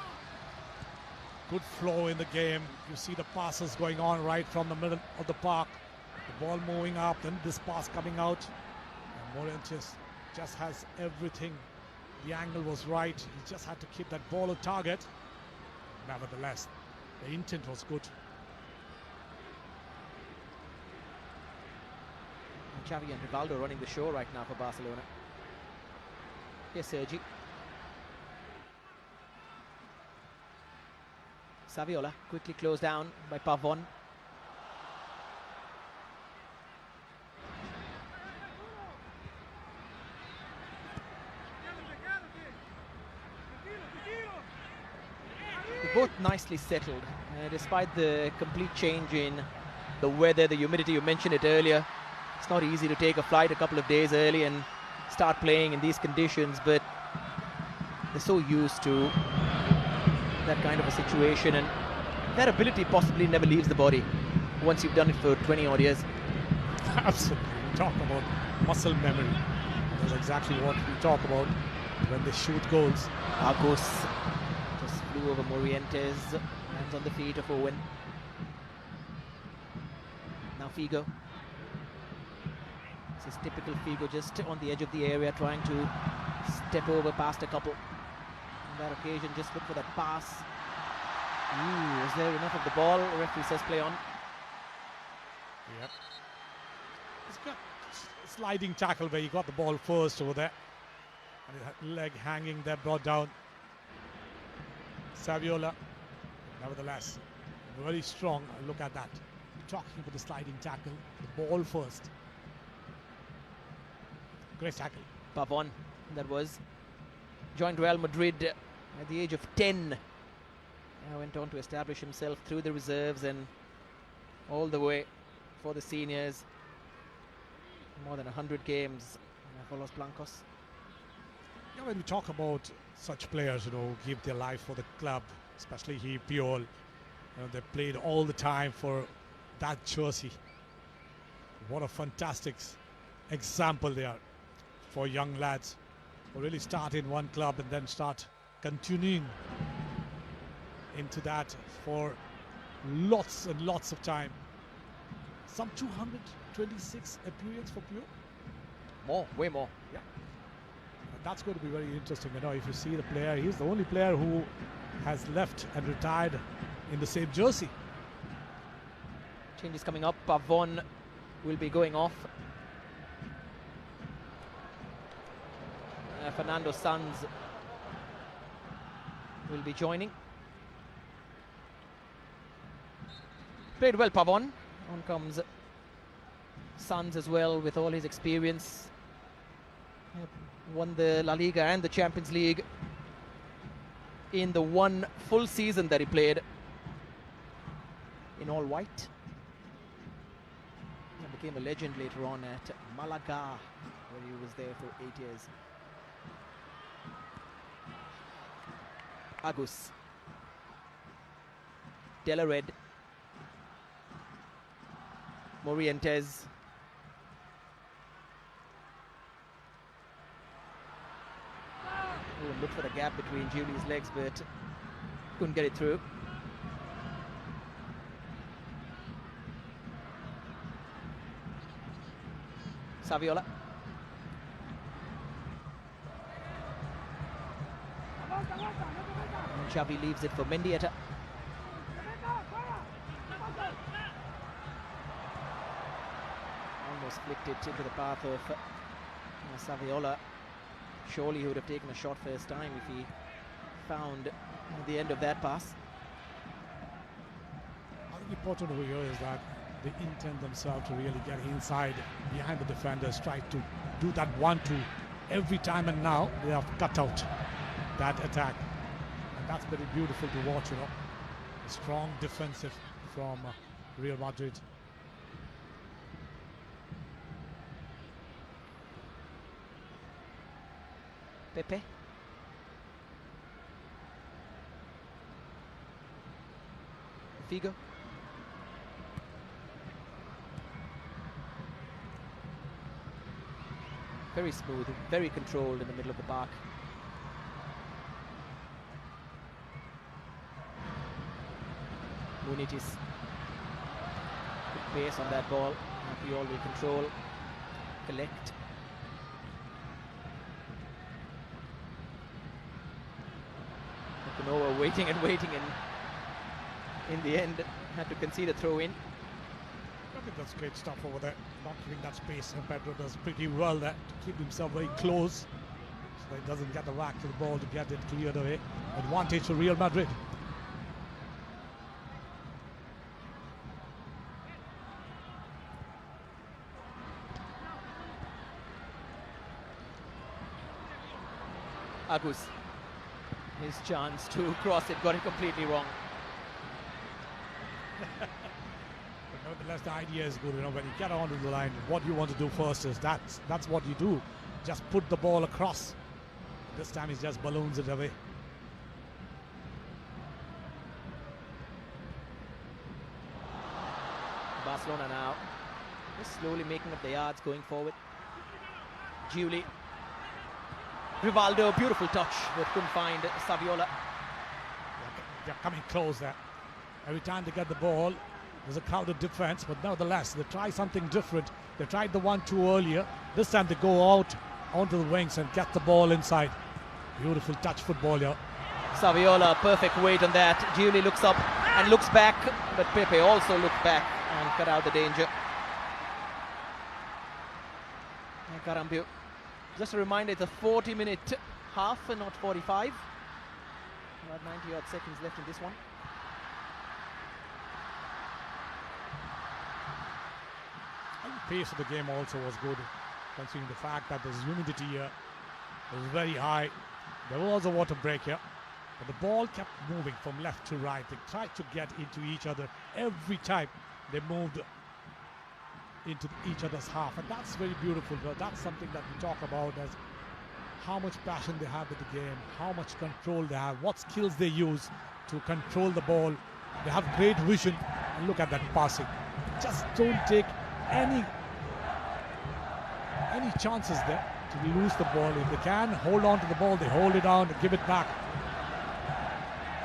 Speaker 3: Good flow in the game. You see the passes going on right from the middle of the park. The ball moving up, then this pass coming out. And Morientes just has everything. The angle was right. He just had to keep that ball on target. Nevertheless, the intent was good.
Speaker 2: And Xavi and Rivaldo running the show right now for Barcelona. Here's Sergi. Saviola quickly closed down by Pavon. They're both nicely settled, despite the complete change in the weather, the humidity. You mentioned it earlier. It's not easy to take a flight a couple of days early and start playing in these conditions, but they're so used to that kind of a situation, and that ability possibly never leaves the body once you've done it for 20 odd years.
Speaker 3: Absolutely. We talk about muscle memory. That's exactly what we talk about when they shoot goals.
Speaker 2: Argos just flew over Morientes, hands on the feet of Owen. Now Figo. This is typical Figo, just on the edge of the area, trying to step over past a couple. On that occasion, just look for that pass. Ooh, is there enough of the ball? The referee says play on.
Speaker 3: Yep. It's got a sliding tackle where he got the ball first over there. And his leg hanging there, brought down. Saviola, nevertheless, very strong. Look at that. Talking about the sliding tackle, the ball first. Great tackle.
Speaker 2: Pavon, that was. Joined Real Madrid at the age of 10. Went on to establish himself through the reserves and all the way for the seniors. More than 100 games for Los Blancos.
Speaker 3: Yeah, when we talk about such players, who give their life for the club, especially he, Piol, they played all the time for that jersey. What a fantastic example they are for young lads who really start in one club and then start continuing into that for lots and lots of time. Some 226 appearances for Pure.
Speaker 2: More, way more.
Speaker 3: Yeah. And that's going to be very interesting. If you see the player, he's the only player who has left and retired in the same jersey.
Speaker 2: Changes coming up. Pavon will be going off. Fernando Sanz will be joining. Played well, Pavon. On comes Sanz as well with all his experience. Won the La Liga and the Champions League in the one full season that he played in all white. And became a legend later on at Malaga, where he was there for 8 years. Agus. Delared. Morientes. Oh, looked for the gap between Julie's legs, but couldn't get it through. Saviola. And Xavi leaves it for Mendieta. Almost flicked it into the path of Saviola. Surely he would have taken a shot first time if he found the end of that pass.
Speaker 3: I think important over here is that they intend themselves to really get inside behind the defenders, try to do that 1-2 every time, and now they have cut out that attack. And that's very beautiful to watch, A strong defensive from Real Madrid.
Speaker 2: Pepe. Figo. Very smooth, very controlled in the middle of the park. Munitis. Good pace on that ball. Puyol will control, collect. Nova waiting and waiting, and in the end had to concede a throw in.
Speaker 3: I think that's great stuff over there. Not giving that space, and Pedro does pretty well there to keep himself very close so that he doesn't get the whack to the ball to get it cleared away. Advantage for Real Madrid.
Speaker 2: Agus, his chance to cross it, got it completely wrong.
Speaker 3: But nevertheless, the idea is good. When you get onto the line, what you want to do first is that's what you do. Just put the ball across. This time he just balloons it away.
Speaker 2: Barcelona now just slowly making up the yards going forward. Giuli. Rivaldo, beautiful touch, but couldn't find Saviola.
Speaker 3: They're coming close there. Every time they get the ball, there's a crowded defense, but nevertheless, they try something different. They tried the 1-2 earlier. This time they go out onto the wings and get the ball inside. Beautiful touch football here.
Speaker 2: Saviola, perfect weight on that. Giuli looks up and looks back, but Pepe also looked back and cut out the danger. And Carambio. Just a reminder, it's a 40-minute half and not 45. About 90-odd seconds left in this one.
Speaker 3: And the pace of the game also was good, considering the fact that the humidity here was very high. There was a water break here, but the ball kept moving from left to right. They tried to get into each other every time they moved into each other's half, and that's very beautiful. But that's something that we talk about as how much passion they have with the game, how much control they have, what skills they use to control the ball. They have great vision, and look at that passing. Just don't take any chances there to lose the ball. If they can hold on to the ball, they hold it down and give it back.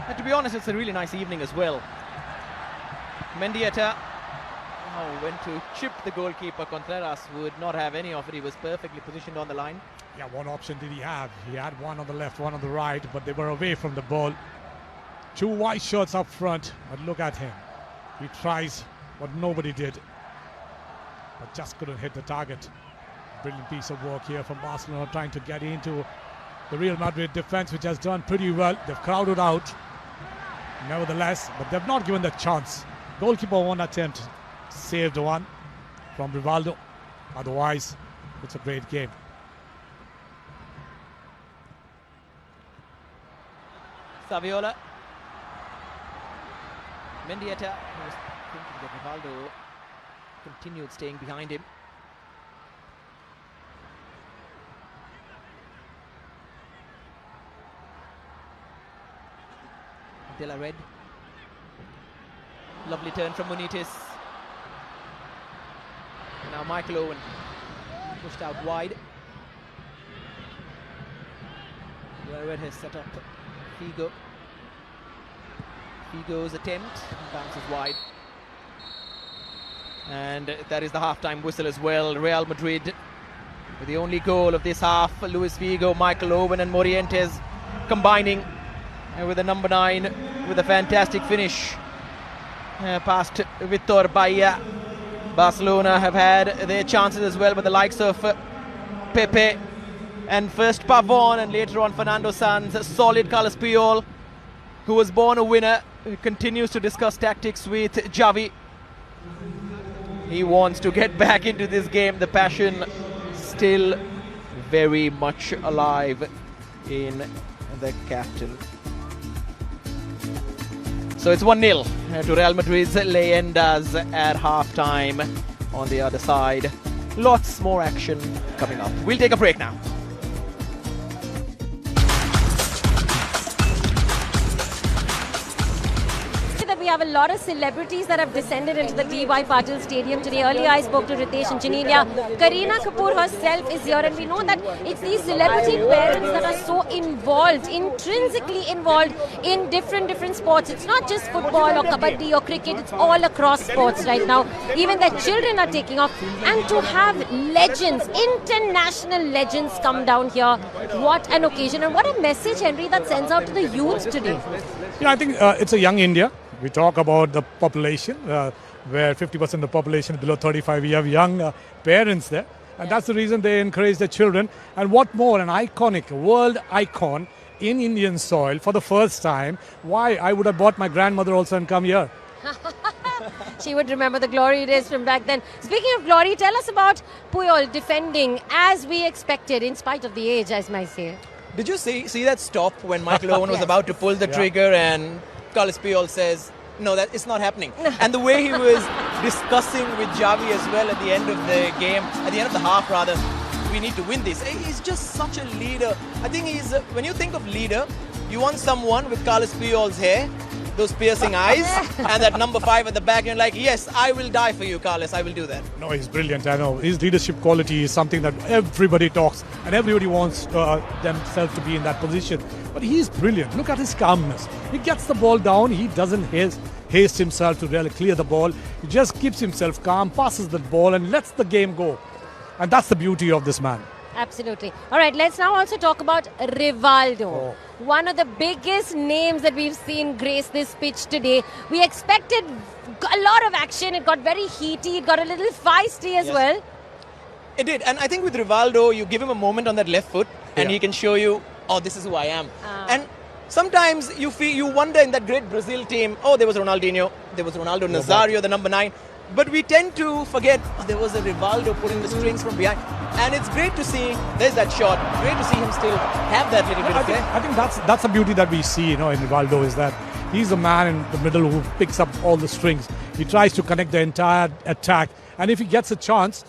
Speaker 2: And to be honest, it's a really nice evening as well. Mendieta went to chip the goalkeeper. Contreras would not have any of it. He was perfectly positioned on the line.
Speaker 3: Yeah, what option did he have? He had one on the left, one on the right, but they were away from the ball. Two white shirts up front, but look at him. He tries what nobody did, but just couldn't hit the target. Brilliant piece of work here from Barcelona, trying to get into the Real Madrid defense, which has done pretty well. They've crowded out, nevertheless, but they've not given the chance. Goalkeeper one attempt, saved one from Rivaldo. Otherwise, it's a great game.
Speaker 2: Saviola. Mendieta, who was thinking that Rivaldo continued staying behind him. De La Red. Lovely turn from Munitis. Now Michael Owen pushed out wide. De La Red has set up Figo. Figo's attempt bounces wide. And that is the half-time whistle as well. Real Madrid with the only goal of this half. Luis Figo, Michael Owen and Morientes combining with the number 9 with a fantastic finish past Vitor Bahia. Barcelona have had their chances as well, but the likes of Pepe and first Pavon and later on Fernando Sanz, solid Carlos Puyol, who was born a winner, continues to discuss tactics with Xavi. He wants to get back into this game. The passion still very much alive in the captain. So it's 1-0 to Real Madrid's Leyendas at half-time. On the other side, lots more action coming up. We'll take a break now.
Speaker 1: The we have a lot of celebrities that have descended into the T.Y. Patil Stadium today. Earlier I spoke to Ritesh and Janelia. Kareena Kapoor herself is here, and we know that it's these celebrity parents that are so involved, intrinsically involved in different sports. It's not just football or kabaddi or cricket, it's all across sports right now. Even their children are taking off. And to have legends, international legends come down here, what an occasion, and what a message, Henry, that sends out to the youth today.
Speaker 3: Yeah, I think it's a young India. We talk about the population, where 50% of the population is below 35. We have young parents there. And that's the reason they encourage their children. And what more, an iconic world icon in Indian soil for the first time. Why? I would have bought my grandmother also and come here.
Speaker 1: She would remember the glory days from back then. Speaking of glory, tell us about Puyol defending as we expected, in spite of the age, as I say.
Speaker 2: Did you see that stop when Michael Owen was about to pull the trigger and Carlos Puyol says, no, that it's not happening. And the way he was discussing with Javi as well at the end of the game, at the end of the half rather, we need to win this. He's just such a leader. I think he's, when you think of leader, you want someone with Carlos Puyol's hair, those piercing eyes, and that number 5 at the back. You're like, yes, I will die for you, Carlos. I will do that.
Speaker 3: No, he's brilliant. I know his leadership quality is something that everybody talks and everybody wants themselves to be in that position. But he's brilliant. Look at his calmness. He gets the ball down. He doesn't haste himself to really clear the ball. He just keeps himself calm, passes the ball, and lets the game go. And that's the beauty of this man.
Speaker 1: Absolutely. All right, let's now also talk about Rivaldo. One of the biggest names that we've seen grace this pitch today. We expected a lot of action. It got very heaty. It got a little feisty as well.
Speaker 2: It did. And I think with Rivaldo, you give him a moment on that left foot and he can show you, oh, this is who I am. And sometimes you wonder in that great Brazil team, oh, there was Ronaldinho, there was Ronaldo Nazario, the number 9. But we tend to forget there was a Rivaldo pulling the strings from behind. And it's great to see, there's that shot, great to see him still have that little bit of flair.
Speaker 3: I think that's the beauty that we see, in Rivaldo, is that he's the man in the middle who picks up all the strings. He tries to connect the entire attack. And if he gets a chance,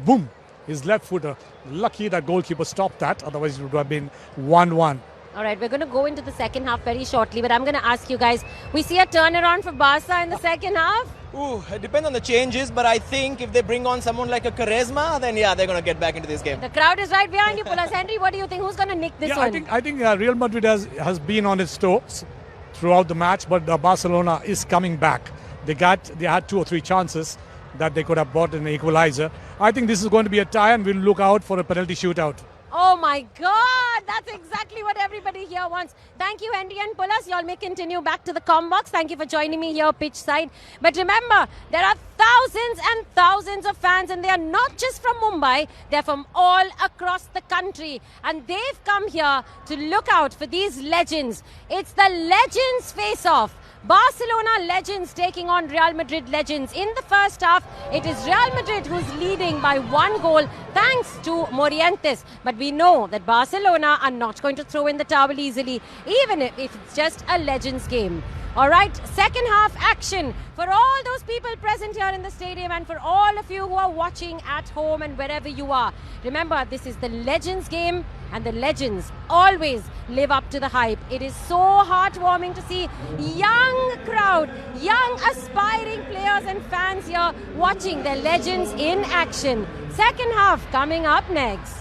Speaker 3: boom, his left footer. Lucky that goalkeeper stopped that, otherwise it would have been 1-1.
Speaker 1: All right, we're going to go into the second half very shortly, but I'm going to ask you guys, we see a turnaround for Barca in the second half?
Speaker 2: Ooh, it depends on the changes, but I think if they bring on someone like a Quaresma, then yeah, they're going to get back into this game.
Speaker 1: The crowd is right behind you, Pulas. Henry, what do you think? Who's going to nick this one?
Speaker 3: I think Real Madrid has been on its toes throughout the match, but Barcelona is coming back. They had 2 or 3 chances that they could have bought an equalizer. I think this is going to be a tie, and we'll look out for a penalty shootout.
Speaker 1: Oh my God, that's exactly what everybody here wants. Thank you, Henry and Pulas. Y'all may continue back to the comm box. Thank you for joining me here pitch side. But remember, there are thousands and thousands of fans, and they are not just from Mumbai. They're from all across the country. And they've come here to look out for these legends. It's the Legends Face-Off. Barcelona legends taking on Real Madrid legends. In the first half, it is Real Madrid who's leading by 1 goal thanks to Morientes. But we know that Barcelona are not going to throw in the towel easily, even if it's just a legends game. All right, second half action for all those people present here in the stadium and for all of you who are watching at home and wherever you are. Remember, this is the Legends game, and the legends always live up to the hype. It is so heartwarming to see young crowd, young aspiring players and fans here watching their legends in action. Second half coming up next.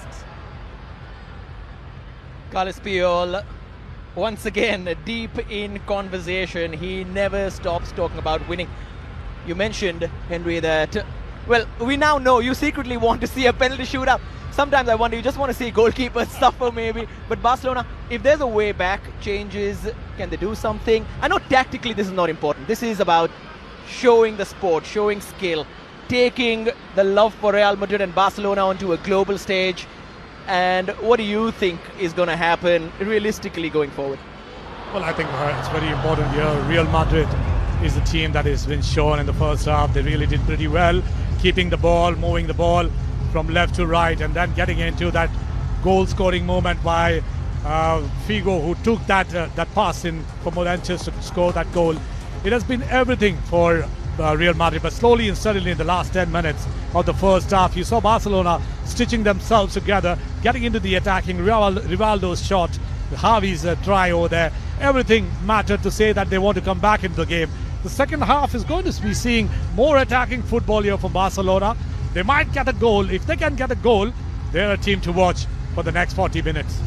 Speaker 2: Carlos Puyol, once again, deep in conversation. He never stops talking about winning. You mentioned, Henry, that, well, we now know you secretly want to see a penalty shootout. Sometimes I wonder, you just want to see goalkeepers suffer maybe. But Barcelona, if there's a way back, changes, can they do something? I know tactically this is not important. This is about showing the sport, showing skill, taking the love for Real Madrid and Barcelona onto a global stage. And what do you think is going to happen realistically going forward?
Speaker 3: Well, I think it's very important here. Real Madrid is the team that has been shown in the first half. They really did pretty well, keeping the ball, moving the ball from left to right, and then getting into that goal-scoring moment by Figo, who took that pass in for Morientes to score that goal. It has been everything for Real Madrid, but slowly and steadily in the last 10 minutes of the first half, you saw Barcelona stitching themselves together, getting into the attacking. Rivaldo's shot, Javi's try over there, everything mattered to say that they want to come back into the game. the second half is going to be seeing more attacking football here from Barcelona. They might get a goal. If they can get a goal, they're a team to watch for the next 40 minutes.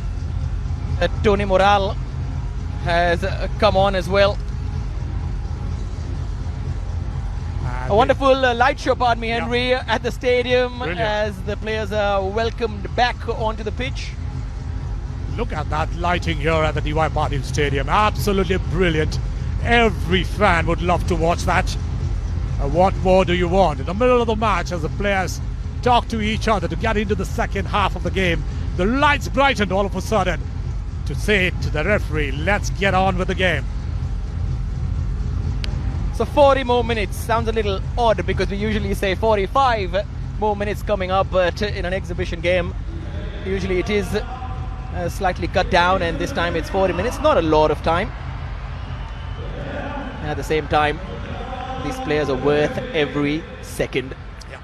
Speaker 2: Tony Moral has come on as well.
Speaker 3: And
Speaker 2: A wonderful light show, pardon me,
Speaker 3: Yeah.
Speaker 2: Henry, at the stadium
Speaker 3: Brilliant.
Speaker 2: as the players are welcomed back onto the pitch.
Speaker 3: look at that lighting here at the DY Patil Stadium. Absolutely brilliant. Every fan would love to watch that. What more do you want? In the middle of the match, as the players talk to each other to get into the second half of the game, the lights brightened all of a sudden to say to the referee, let's get on with the game.
Speaker 2: So 40 more minutes sounds a little odd because we usually say 45 more minutes coming up, but in an exhibition game, usually it is slightly cut down, and this time it's 40 minutes, not a lot of time. At the same time, these players are worth every second.
Speaker 3: Yeah.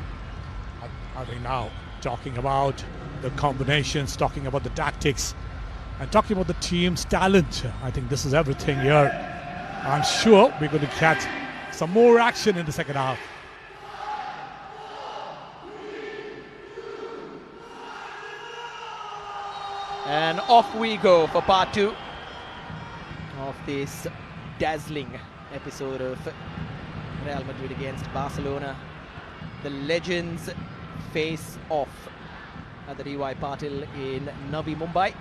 Speaker 3: I think now talking about the combinations, talking about the tactics, and talking about the team's talent, I think this is everything here. I'm sure we're going to catch some more action in the second half.
Speaker 2: And off we go for part 2 of this dazzling episode of Real Madrid against Barcelona. The legends face off at the DY Patil in Navi Mumbai.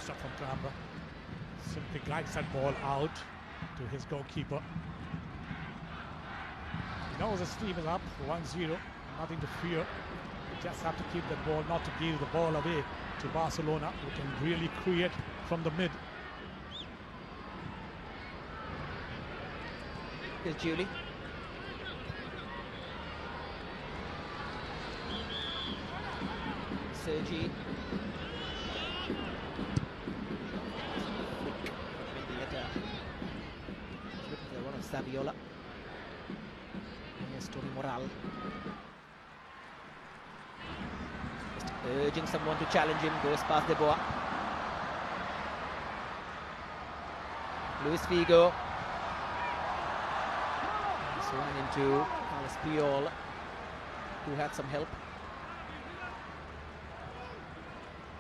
Speaker 3: Shot from Tramba. Simply glides that ball out to his goalkeeper. He knows his team is up 1-0. Nothing to fear. You just have to keep the ball, not to give the ball away to Barcelona, who can really create from the mid.
Speaker 2: Here's Julie. Sergi. One of Saviola. And here's Tony Moral. Just urging someone to challenge him, goes past De Boa. Luis Figo. Swung into Carlos Puyol, who had some help.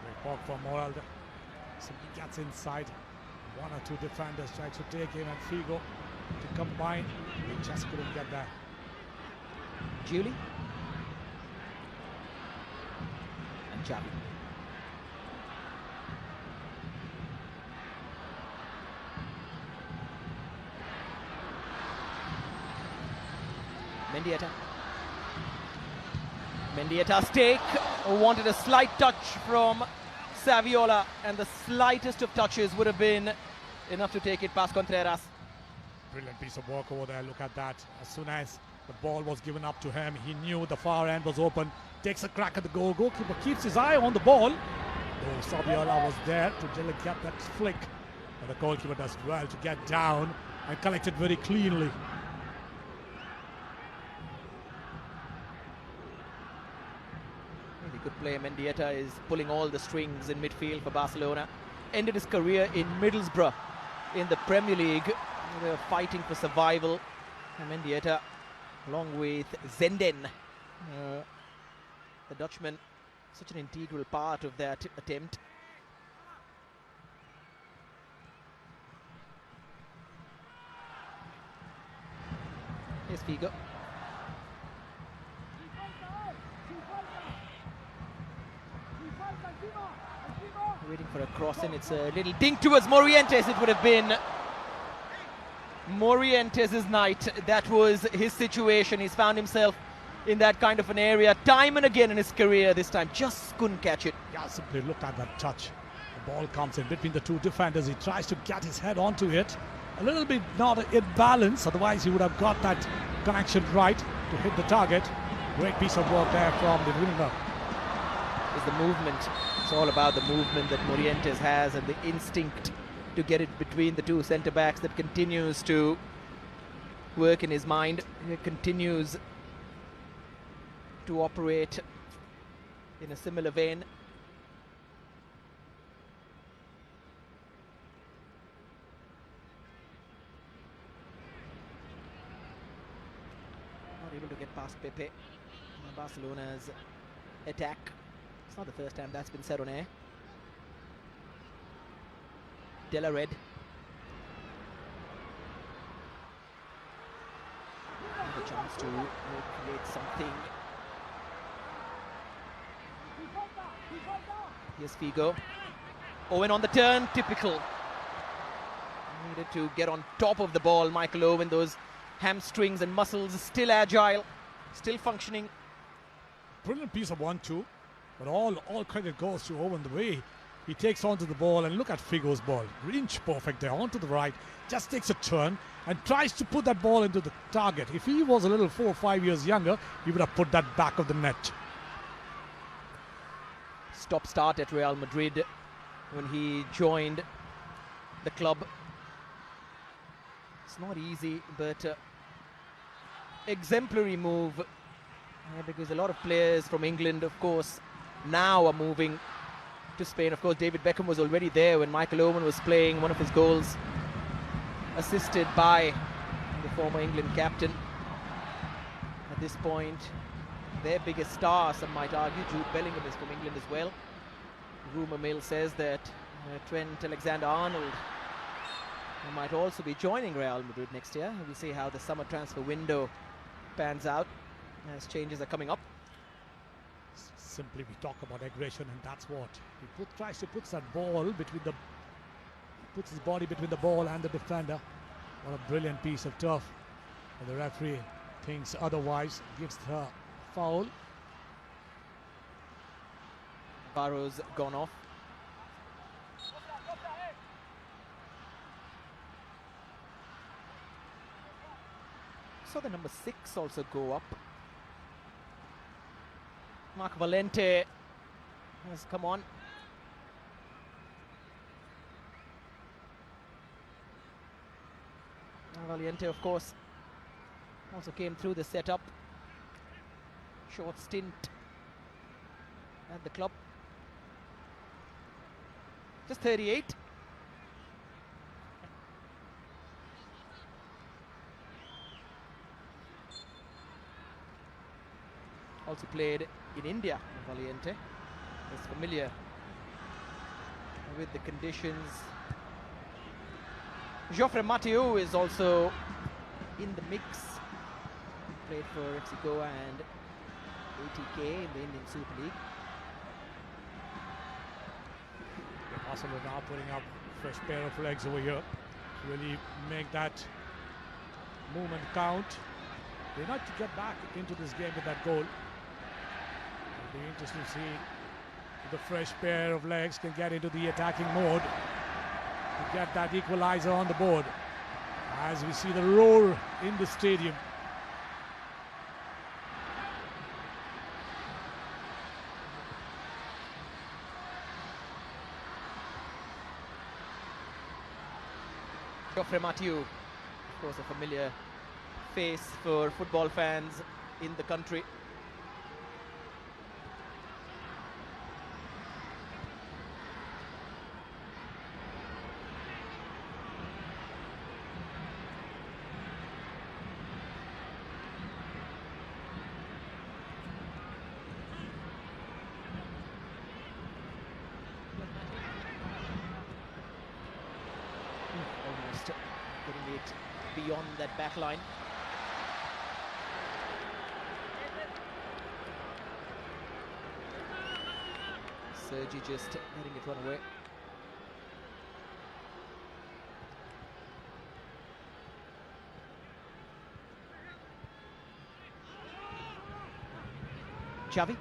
Speaker 3: Great ball for Moral. Simply gets inside. One or two defenders try to take him, and Figo to combine. They just couldn't get there.
Speaker 2: Julie. And Xavi. Mendieta. Mendieta's take wanted a slight touch from Saviola, and the slightest of touches would have been enough to take it past Contreras.
Speaker 3: Brilliant piece of work over there. Look at that. As soon as the ball was given up to him, he knew the far end was open. Takes a crack at the goal. Goalkeeper keeps his eye on the ball. Though Saviola was there to really get that flick. But the goalkeeper does well to get down and collect it very cleanly.
Speaker 2: Really good player. Mendieta is pulling all the strings in midfield for Barcelona. Ended his career in Middlesbrough in the Premier League. They were fighting for survival. And Mendieta, along with Zenden, the Dutchman, such an integral part of that attempt. Here's Figo. Waiting for a cross, and it's a little dink towards Morientes. It would have been Morientes' night. That was his situation. He's found himself in that kind of an area time and again in his career. This time just couldn't catch it.
Speaker 3: Yeah, simply look at that touch. The ball comes in between the two defenders. He tries to get his head onto it. A little bit not in balance. Otherwise, he would have got that connection right to hit the target. Great piece of work there from the winger.
Speaker 2: Is the movement. It's all about the movement that Morientes has and the instinct to get it between the two centre-backs that continues to work in his mind. He continues to operate in a similar vein. to get past Pepe. Barcelona's attack. It's not the first time that's been said on air. Della Red. Another chance to create something. Here's Figo. Owen on the turn, typical. Needed to get on top of the ball. Michael Owen, those hamstrings and muscles, still agile, still functioning.
Speaker 3: Brilliant piece of 1-2, but all credit goes to Owen, the way he takes onto the ball, and look at Figo's ball. Inch perfect there, onto the right, just takes a turn and tries to put that ball into the target. If he was a little 4 or 5 years younger, he would have put that back of the net.
Speaker 2: Stop-start at Real Madrid when he joined the club. It's not easy, but exemplary move, because a lot of players from England, of course, now are moving to Spain. Of course, David Beckham was already there when Michael Owen was playing. One of his goals assisted by the former England captain. At this point, their biggest star, some might argue, Jude Bellingham, is from England as well. Rumour mill says that Trent Alexander-Arnold might also be joining Real Madrid next year. We'll see how the summer transfer window pans out as changes are coming up.
Speaker 3: Simply we talk about aggression, and that's what he tries to put that ball between the, puts his body between the ball and the defender. What a brilliant piece of turf. And the referee thinks otherwise, gives her foul.
Speaker 2: Barrow's gone off. Saw the number 6 also go up. Marc Valente has come on. Valiente, of course, also came through the setup. Short stint at the club. Just 38. Also played in India, Valiente. Is familiar with the conditions. Joffre Mathieu is also in the mix. Played for FC Goa and ATK in the Indian Super League.
Speaker 3: Barcelona now putting up fresh pair of legs over here to really make that movement count. They need to get back into this game with that goal. It'll be interesting to see if the fresh pair of legs can get into the attacking mode to get that equalizer on the board. As we see the roar in the stadium.
Speaker 2: Joffre Mathieu, of course, a familiar face for football fans in the country. Almost getting it beyond that back line. Sergi just letting it run away. Xavi.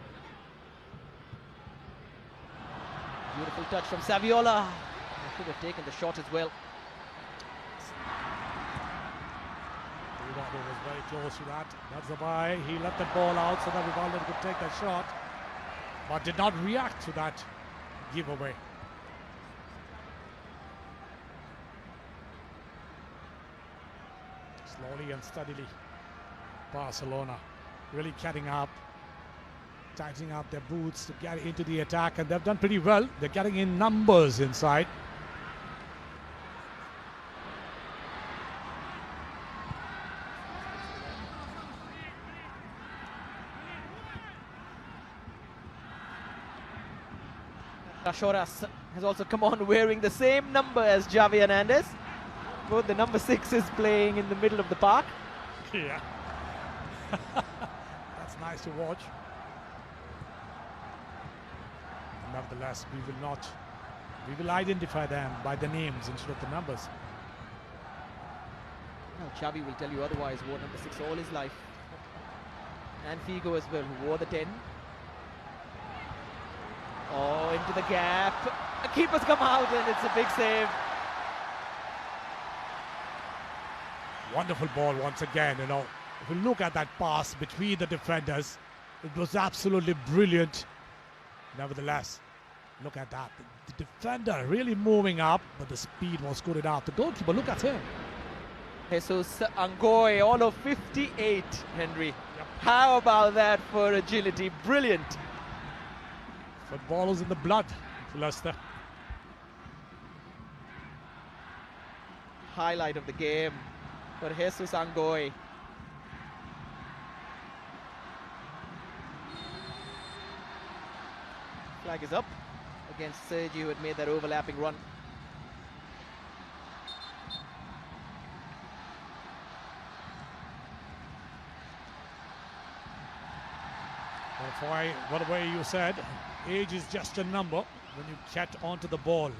Speaker 2: Beautiful touch from Saviola. Could have taken the shot as well.
Speaker 3: Eduardo was very close to that. That's the bye. He let the ball out so that Rivaldo could take that shot, but did not react to that giveaway. Slowly and steadily, Barcelona really getting up, tightening up their boots to get into the attack, and they've done pretty well. They're getting in numbers inside.
Speaker 2: Ashoras has also come on wearing the same number as Javi Hernandez. Both the number 6 is playing in the middle of the park.
Speaker 3: Yeah. That's nice to watch. Nevertheless, we will identify them by the names instead of the numbers.
Speaker 2: Now, Xavi will tell you otherwise, wore number 6 all his life. And Figo as well, who wore the 10. Oh, into the gap. The keeper's come out and it's a big save.
Speaker 3: Wonderful ball once again, you know. If you look at that pass between the defenders, it was absolutely brilliant. Nevertheless, look at that. The defender really moving up, but the speed was good enough. The goalkeeper, look at him.
Speaker 2: Jesus Angoy, all of 58, Henry. How about that for agility? Brilliant.
Speaker 3: Football is in the blood for Leicester.
Speaker 2: Highlight of the game for Jesus Angoy. Flag is up against Sergio, who had made that overlapping run.
Speaker 3: What way you said, age is just a number when you get onto the ball.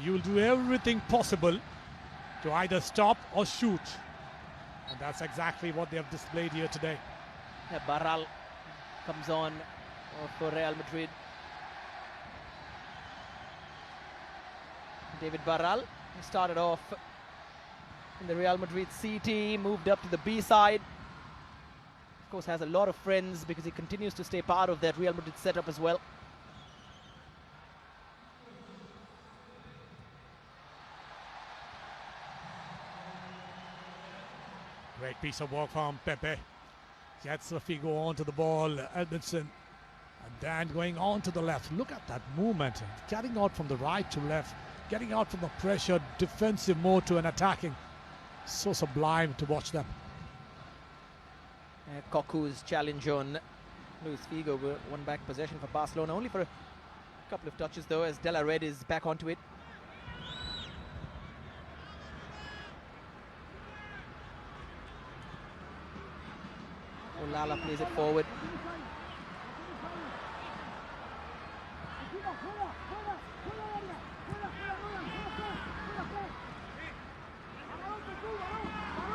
Speaker 3: You'll do everything possible to either stop or shoot. And that's exactly what they have displayed here today.
Speaker 2: Yeah, Barral comes on for Real Madrid. David Barral started off in the Real Madrid C team, moved up to the B side. Of course, has a lot of friends because he continues to stay part of that Real Madrid setup as well.
Speaker 3: Great piece of work from Pepe. Gets Figo onto the ball, Edmondson, and then going on to the left. Look at that movement, getting out from the right to left, getting out from a pressure defensive mode to an attacking. So sublime to watch them.
Speaker 2: Koku's challenge on Luis Figo won back possession for Barcelona, only for a couple of touches though, as De La Red is back onto it. Olala plays it forward.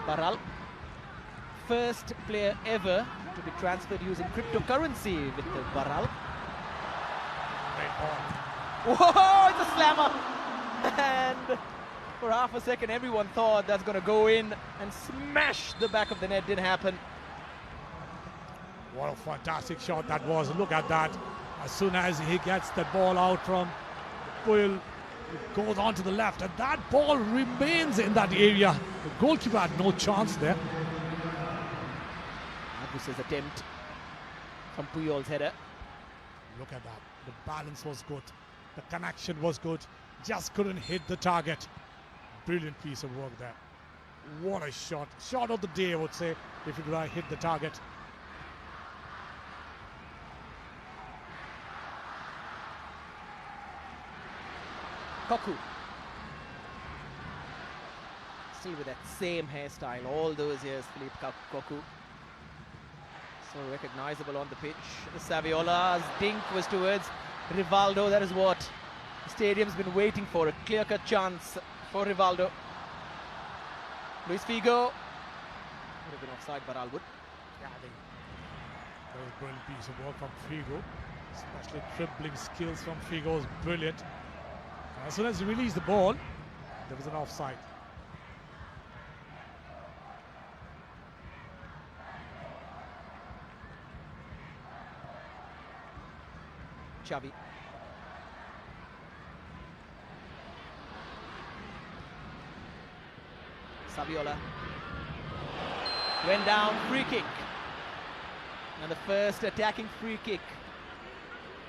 Speaker 2: Barral, first player ever to be transferred using cryptocurrency with the Barral.
Speaker 3: Great ball.
Speaker 2: Whoa, it's a slammer! And for half a second, everyone thought that's going to go in and smash the back of the net. Didn't happen.
Speaker 3: What a fantastic shot that was. Look at that. As soon as he gets the ball out from Puel, it goes on to the left, and that ball remains in that area. The goalkeeper had no chance there.
Speaker 2: Agus's attempt from Puyol's header.
Speaker 3: Look at that. The balance was good. The connection was good. Just couldn't hit the target. Brilliant piece of work there. What a shot. Shot of the day, I would say, if it could have hit the target.
Speaker 2: Koku. Still with that same hairstyle all those years, Philippe Koku. So recognizable on the pitch. Saviola's dink was towards Rivaldo. That is what the stadium's been waiting for. A clear-cut chance for Rivaldo. Luis Figo. Would have been offside, but Alwood.
Speaker 3: Yeah, I think that was a brilliant piece of work from Figo. Especially dribbling skills from Figo was brilliant. And as soon as he released the ball, there was an offside.
Speaker 2: Xavi. Saviola. Went down, free kick. And the first attacking free kick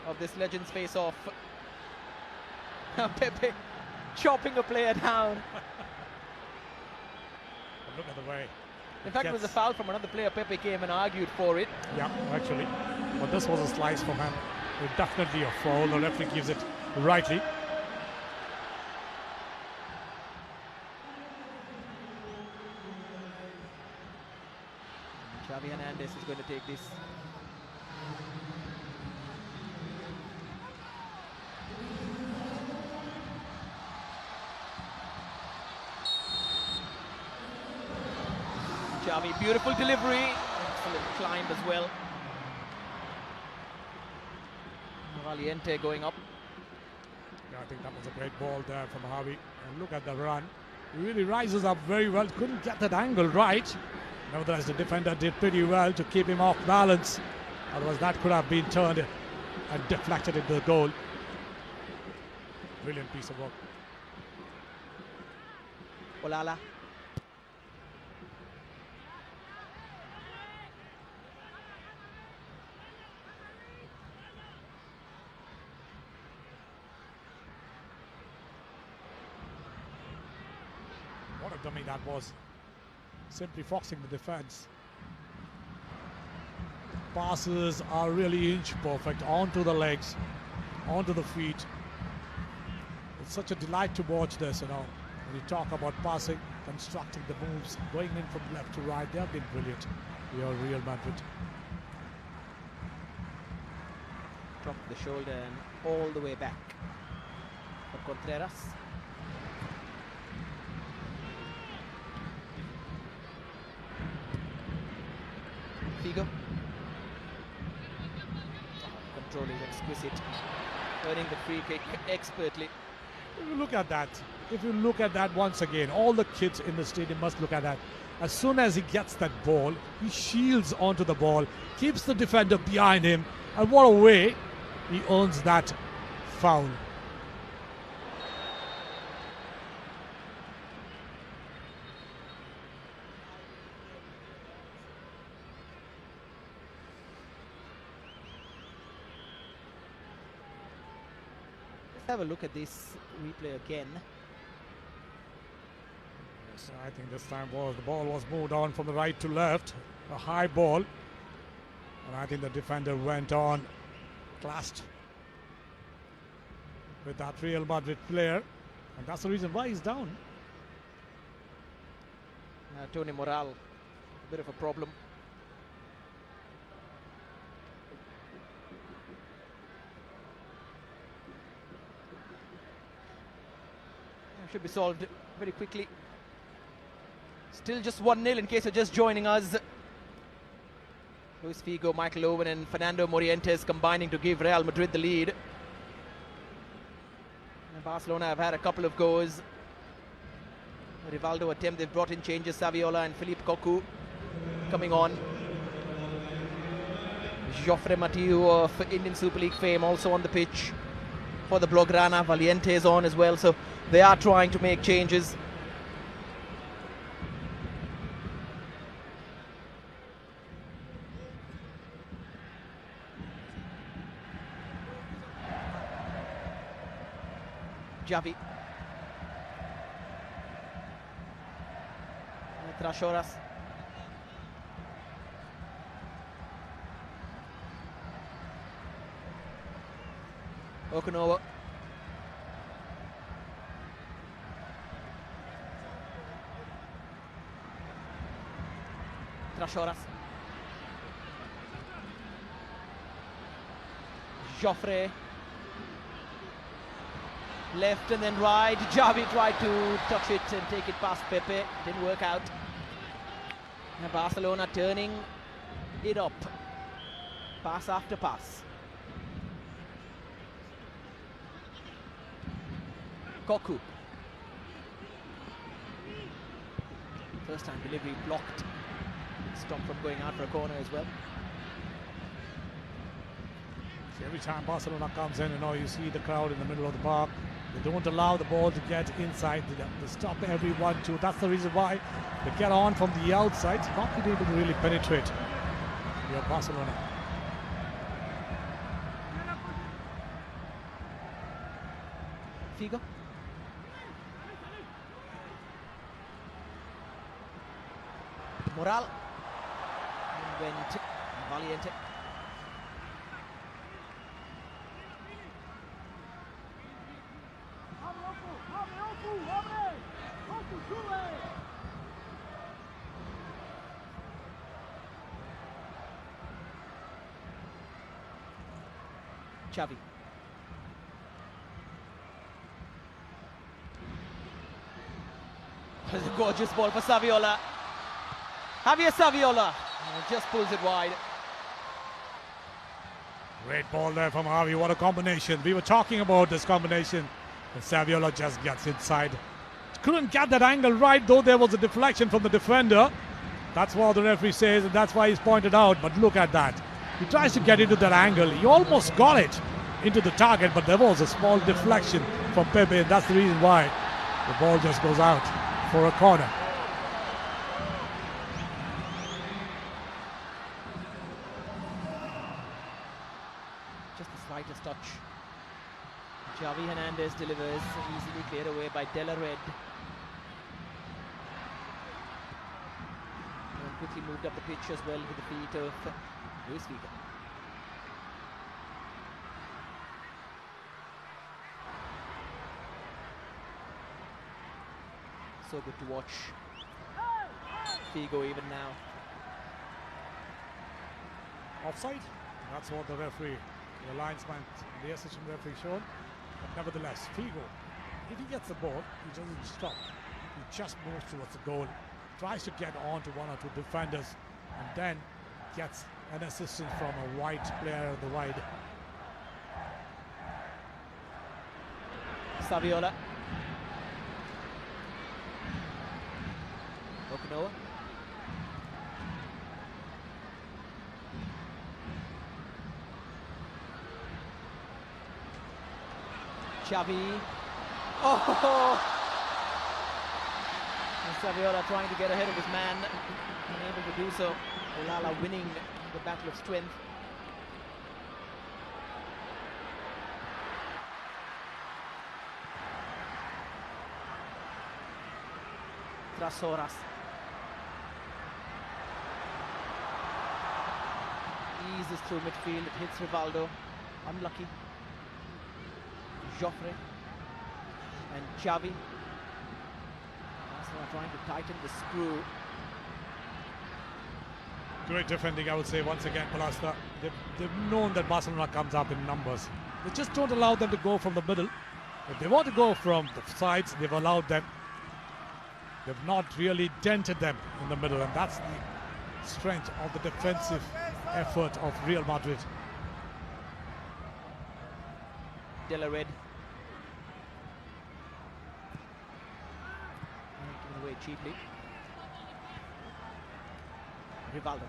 Speaker 2: of this Legends face-off. Pepe chopping a player down.
Speaker 3: Look at the way.
Speaker 2: In fact, it was a foul from another player. Pepe came and argued for it.
Speaker 3: Yeah, actually. But this was a slice from him. definitely a foul. The referee gives it rightly.
Speaker 2: Xavi Hernandez is going to take this. Xavi, beautiful delivery. Excellent climb as well. Valiente going up.
Speaker 3: Yeah, I think that was a great ball there from Javi. And look at the run. He really rises up very well. Couldn't get that angle right. Nevertheless, the defender did pretty well to keep him off balance. Otherwise, that could have been turned and deflected into the goal. Brilliant piece of work.
Speaker 2: Olala.
Speaker 3: What a dummy that was. Simply foxing the defense. Passes are really inch perfect onto the legs, onto the feet. It's such a delight to watch this, you know. When you talk about passing, constructing the moves, going in from left to right, they have been brilliant. Your Real Madrid.
Speaker 2: Top of the shoulder and all the way back for Contreras. Figo. Control is exquisite. Earning the free kick expertly.
Speaker 3: If you look at that, if you look at that once again, all the kids in the stadium must look at that. As soon as he gets that ball, he shields onto the ball, keeps the defender behind him, and what a way he earns that foul.
Speaker 2: Let's have a look at this replay again.
Speaker 3: Yes, I think this time the ball was moved on from the right to left, a high ball, and I think the defender went on, clashed with that Real Madrid player, and that's the reason why he's down.
Speaker 2: Tony Moral, a bit of a problem. Should be solved very quickly. Still just 1-0 in case you're just joining us. Luis Figo, Michael Owen and Fernando Morientes combining to give Real Madrid the lead. And Barcelona have had a couple of goals. Rivaldo attempt, they've brought in changes. Saviola and Philippe Cocu coming on. Joffre Matiu of Indian Super League fame also on the pitch for the Blaugrana. Valiente is on as well, so they are trying to make changes. Xavi. Trashoras. Okunowo. Trashoras. Joffre. Left and then right. Xavi tried to touch it and take it past Pepe. Didn't work out. And Barcelona turning it up. Pass after pass. Cocu. First time delivery blocked. Stopped from going out for a corner as well.
Speaker 3: See, every time Barcelona comes in, you see the crowd in the middle of the park. They don't allow the ball to get inside. They stop every 1-2. That's the reason why they get on from the outside, not being able to really penetrate. You're Barcelona.
Speaker 2: Figo. Moral. Went Valiente. Xavi. It's a gorgeous ball for Saviola. Javier Saviola just pulls it wide.
Speaker 3: Great ball there from Javi. What a combination. We were talking about this combination. And Saviola just gets inside. Couldn't get that angle right, though there was a deflection from the defender. That's what the referee says, and that's why he's pointed out. But look at that. He tries to get into that angle. He almost got it into the target, but there was a small deflection from Pepe, and that's the reason why the ball just goes out for a corner.
Speaker 2: Just the slightest touch. Xavi Hernandez delivers, easily cleared away by De La Red. And quickly moved up the pitch as well with the feet of Luis Figo. So good to watch Figo even now.
Speaker 3: Offside? That's what the referee, the linesman, the assistant referee showed. But nevertheless, Figo, if he gets the ball, he doesn't stop. He just moves towards the goal, tries to get on to one or two defenders, and then gets an assistance from a white player on the wide.
Speaker 2: Saviola. Okinoa. Xavi. Oh! And Saviola trying to get ahead of his man, unable to do so. Olala winning the battle of strength. Trasoras. Eases through midfield, it hits Rivaldo. Unlucky. Joffre and Xavi. Barcelona trying to tighten the screw.
Speaker 3: Great defending, I would say, once again, Palasta. They've known that Barcelona comes up in numbers. They just don't allow them to go from the middle. If they want to go from the sides, they've allowed them. They've not really dented them in the middle, and that's the strength of the defensive effort of Real Madrid.
Speaker 2: De La Red. Given away cheaply. Rivaldo.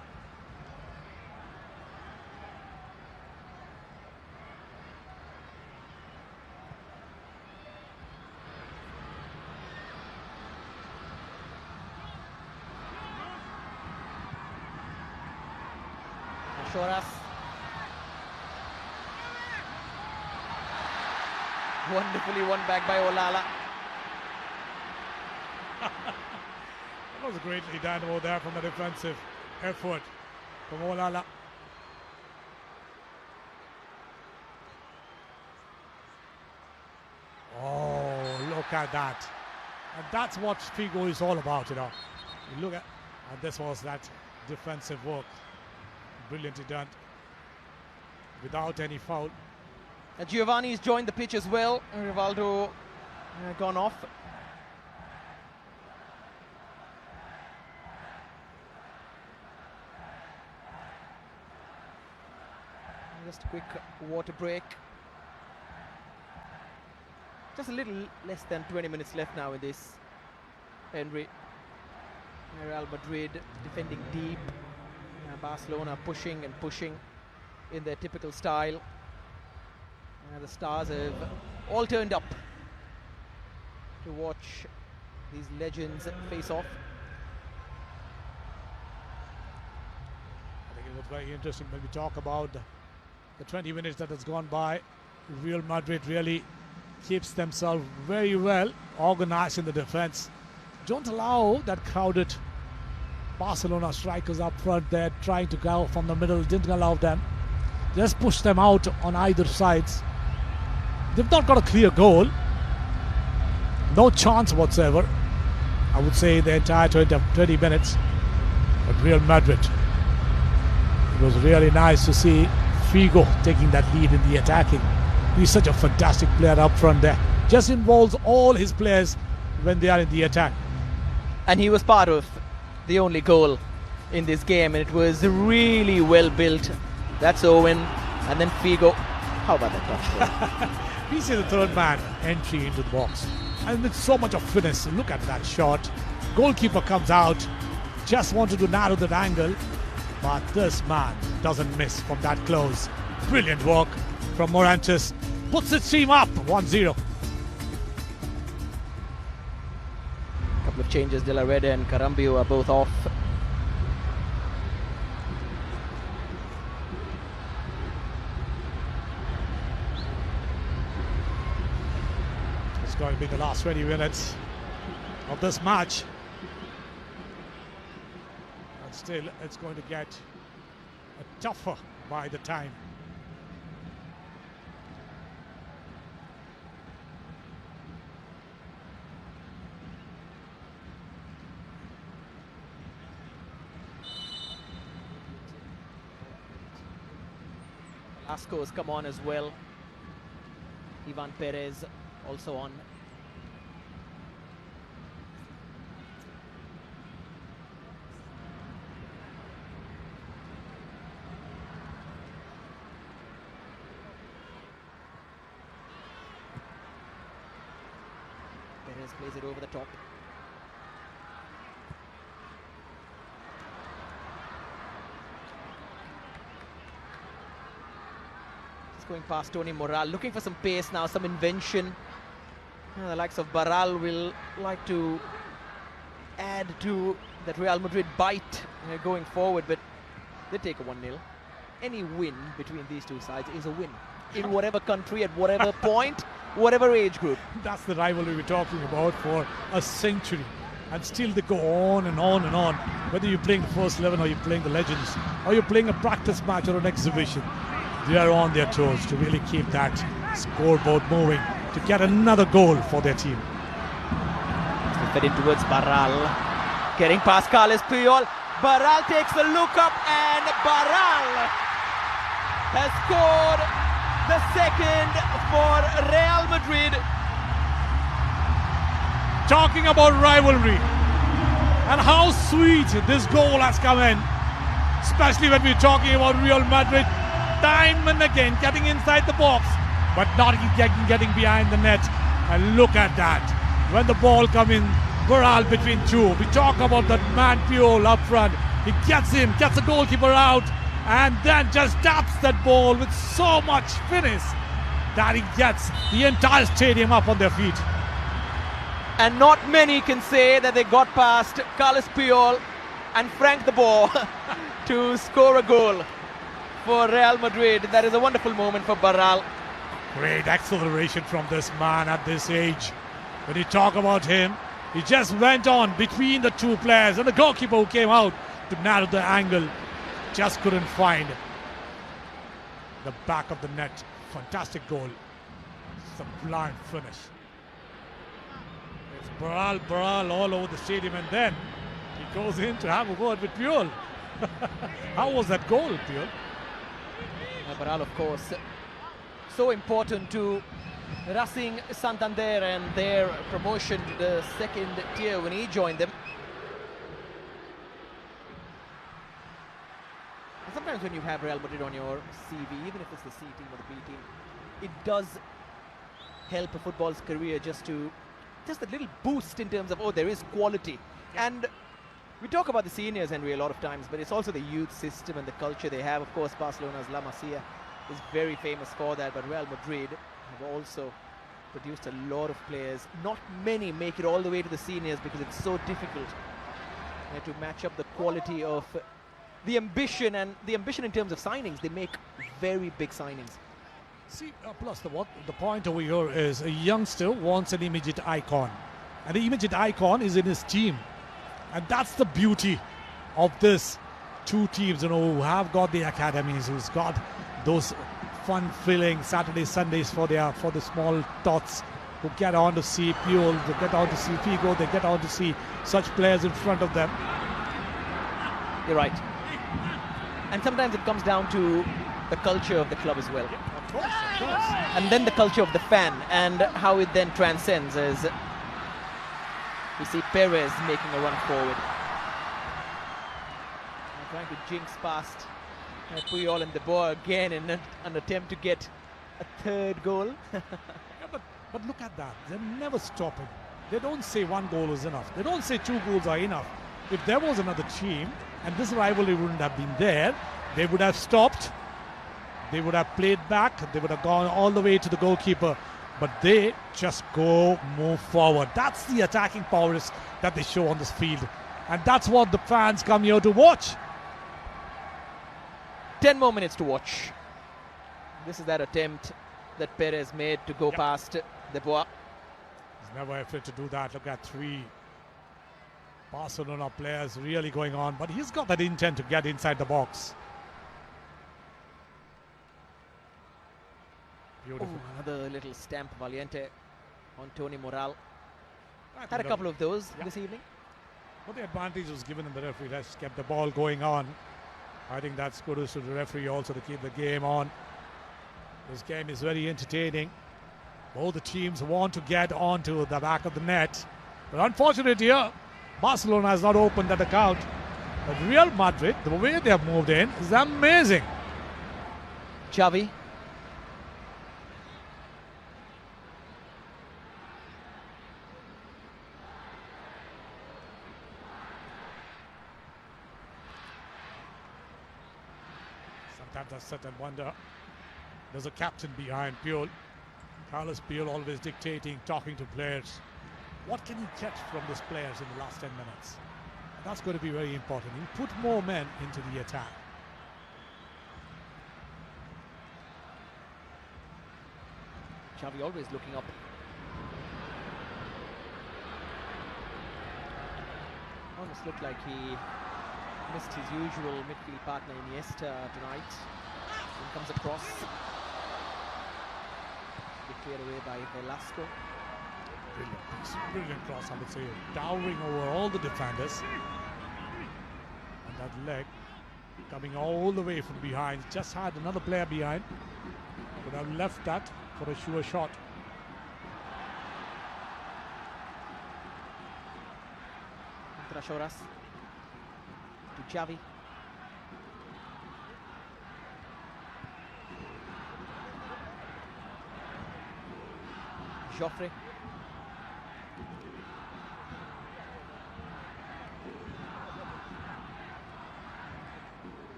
Speaker 2: Shoras. Wonderfully won back by Olala.
Speaker 3: That was greatly done over there from the defensive effort from Olala. Oh, look at that. And that's what Figo is all about, you know. You look at, and this was that defensive work. Brilliantly done. Without any foul.
Speaker 2: Giovanni's joined the pitch as well. Rivaldo gone off. Just a quick water break. Just a little less than 20 minutes left now in this. Henry. Real Madrid defending deep. Barcelona pushing and pushing in their typical style. The stars have all turned up to watch these legends face off.
Speaker 3: I think it was very interesting when we talk about the 20 minutes that has gone by. Real Madrid really keeps themselves very well organized in the defense. Don't allow that crowded Barcelona strikers up front there trying to go from the middle. Didn't allow them. Just push them out on either sides. They've not got a clear goal. No chance whatsoever. I would say, the entire 20 minutes at Real Madrid. It was really nice to see Figo taking that lead in the attacking. He's such a fantastic player up front there. Just involves all his players when they are in the attack.
Speaker 2: And he was part of the only goal in this game, and it was really well built. That's Owen, and then Figo. How about that touch?
Speaker 3: We see the third man entry into the box, and with so much of finesse. Look at that shot. Goalkeeper comes out, just wanted to narrow that angle, but this man doesn't miss from that close. Brilliant work from Morantes. Puts his team up 1-0.
Speaker 2: Couple of changes. De La Reda and Carambio are both off.
Speaker 3: It's going to be the last 20 minutes of this match. And still, it's going to get tougher by the time.
Speaker 2: Asco has come on as well. Ivan Perez also on. Perez plays it over the top. Going past Tony Moral, looking for some pace now, some invention. The likes of Barral will like to add to that Real Madrid bite going forward, but they take a 1-0. Any win between these two sides is a win in whatever country, at whatever point, whatever age group.
Speaker 3: That's the rivalry we're talking about for a century, and still they go on and on and on. Whether you're playing the first 11 or you're playing the legends, or you're playing a practice match or an exhibition, they are on their toes to really keep that scoreboard moving, to get another goal for their team.
Speaker 2: Fed in towards Barral, getting past Carles Puyol. Barral takes a look up, and Barral has scored the second for Real Madrid.
Speaker 3: Talking about rivalry and how sweet this goal has come in, especially when we're talking about Real Madrid time and again getting inside the box, but not getting behind the net. And look at that. When the ball comes in, Barral between two. We talk about that man Puyol up front. He gets in, gets the goalkeeper out, and then just taps that ball with so much finesse that he gets the entire stadium up on their feet.
Speaker 2: And not many can say that they got past Carles Puyol and franked the ball to score a goal for Real Madrid. That is a wonderful moment for Barral.
Speaker 3: Great acceleration from this man at this age. When you talk about him, he just went on between the two players, and the goalkeeper who came out to narrow the angle just couldn't find the back of the net. Fantastic goal. Sublime finish. It's Barral all over the stadium, and then he goes in to have a word with Puyol. How was that goal, Puyol?
Speaker 2: Barral, of course, so important to Racing Santander and their promotion to the second tier when he joined them. And sometimes when you have Real Madrid on your CV, even if it's the C team or the B team, it does help a football's career just a little boost in terms of, oh, there is quality. And we talk about the seniors, Henry, a lot of times, but it's also the youth system and the culture they have. Of course, Barcelona's La Masia is very famous for that, but Real Madrid have also produced a lot of players. Not many make it all the way to the seniors because it's so difficult to match up the quality of the ambition, and the ambition in terms of signings. They make very big signings.
Speaker 3: See, plus the point over here is a youngster wants an immediate icon, and the immediate icon is in his team. And that's the beauty of this two teams, who have got the academies, who's got those fun-filling Saturdays, Sundays for the small tots, who get on to see Puyol, they get on to see Figo, they get on to see such players in front of them.
Speaker 2: You're right. And sometimes it comes down to the culture of the club as well.
Speaker 3: Of course.
Speaker 2: And then the culture of the fan and how it then transcends as we see Perez making a run forward. Trying to jinx past Puyol and De Boer again in an attempt to get a third goal.
Speaker 3: But look at that. They're never stopping. They don't say one goal is enough. They don't say 2 goals are enough. If there was another team and this rivalry wouldn't have been there, they would have stopped. They would have played back. They would have gone all the way to the goalkeeper. But they just move forward. That's the attacking prowess that they show on this field. And that's what the fans come here to watch.
Speaker 2: 10 more minutes to watch. This is that attempt that Perez made to go past De Boer.
Speaker 3: He's never afraid to do that. Look at 3 Barcelona players really going on. But he's got that intent to get inside the box. Beautiful.
Speaker 2: Oh, another little stamp Valiente on Tony Moral. Had a couple of those this evening.
Speaker 3: But the advantage was given in the referee. Let's kept the ball going on. I think that's kudos to the referee also to keep the game on. This game is very entertaining. Both the teams want to get onto the back of the net. But unfortunately here, Barcelona has not opened that account. But Real Madrid, the way they have moved in is amazing.
Speaker 2: Xavi.
Speaker 3: Sometimes I sit and wonder, there's a captain behind Puyol. Carlos Puyol always dictating, talking to players. What can he get from these players in the last 10 minutes? And that's going to be very important. He put more men into the attack.
Speaker 2: Xavi always looking up. Almost looked like he missed his usual midfield partner Iniesta tonight. And comes across. Be cleared away by Velasco.
Speaker 3: Brilliant piece, brilliant cross, I would say, towering over all the defenders. And that leg coming all the way from behind, just had another player behind. Could have left that for a sure shot.
Speaker 2: Trashoras to Xavi. Joffre.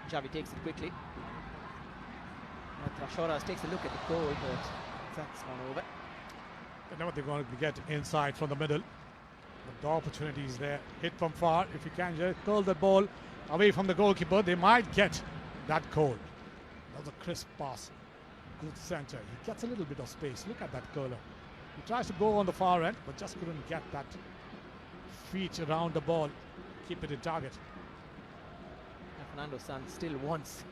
Speaker 2: Xavi takes it quickly. Trashoras takes a look at the goal, but that's gone over.
Speaker 3: They know what they're going to get inside from the middle. But the opportunity is there. Hit from far. If you can just curl the ball away from the goalkeeper, they might get that goal. That was a crisp pass. Good center. He gets a little bit of space. Look at that curler. He tries to go on the far end, but just couldn't get that feet around the ball. Keep it in target.
Speaker 2: Fernando Sanz still wants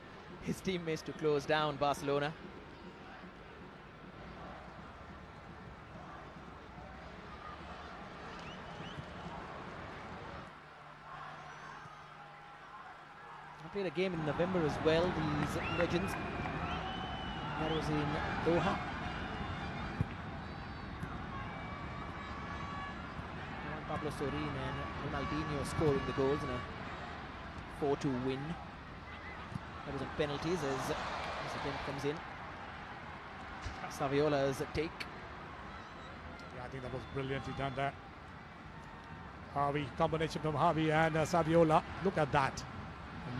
Speaker 2: his teammates to close down Barcelona. I played a game in November as well, these legends. That was in Doha. Pablo Sorin and Ronaldinho scoring the goals in a 4-2 win. That was on penalties as this attempt comes in. Saviola's take.
Speaker 3: Yeah, I think that was brilliantly done there. Javi, combination from Javi and Saviola. Look at that.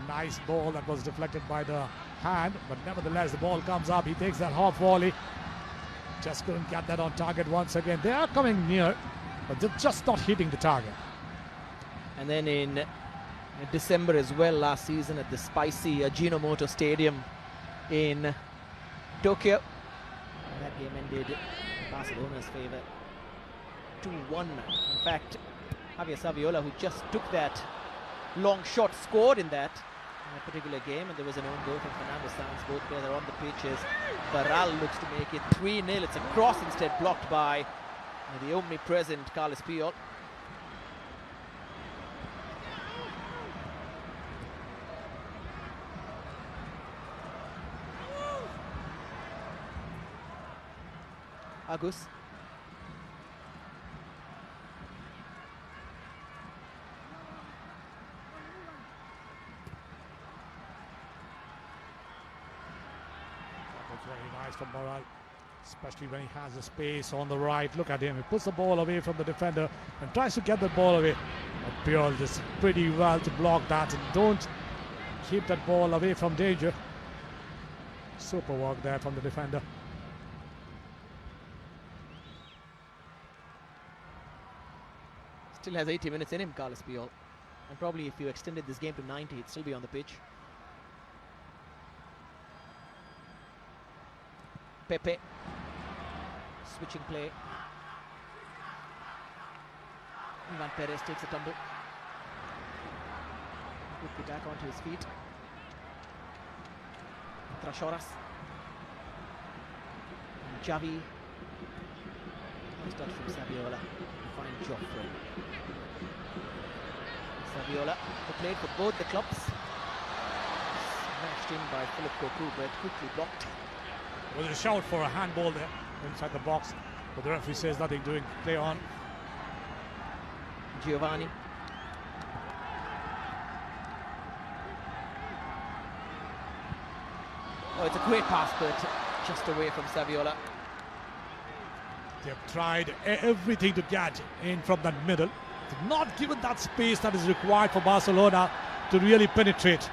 Speaker 3: A nice ball that was deflected by the hand, but nevertheless the ball comes up. He takes that half volley. Just couldn't get that on target once again. They are coming near, but they're just not hitting the target.
Speaker 2: And then in December as well last season at the spicy Ajinomoto Stadium in Tokyo. That game ended in Barcelona's favour 2-1. In fact, Javier Saviola, who just took that long shots scored in that particular game, and there was an own goal from Fernando Sanz. Both players are on the pitches. Barral looks to make it 3-0. It's a cross instead, blocked by the omnipresent Carlos Puyol. Agus.
Speaker 3: That was very nice from Barral, especially when he has the space on the right. Look at him, he puts the ball away from the defender and tries to get the ball away. But Puyol does pretty well to block that and don't keep that ball away from danger. Super work there from the defender.
Speaker 2: Still has 80 minutes in him, Carlos Puyol. And probably if you extended this game to 90, he'd still be on the pitch. Pepe. Switching play. Ivan Perez takes a tumble. Quick attack onto his feet. Trashoras. And Javi. Nice touch from Saviola. Fine Joffrey. Saviola, who played for both the clubs. Smashed in by Philip Cocu, but quickly blocked.
Speaker 3: There was a shout for a handball there inside the box, but the referee says nothing doing. Play on.
Speaker 2: Giovanni. Oh, it's a great pass, but just away from Saviola.
Speaker 3: They've tried everything to get in from that middle. They've not given that space that is required for Barcelona to really penetrate.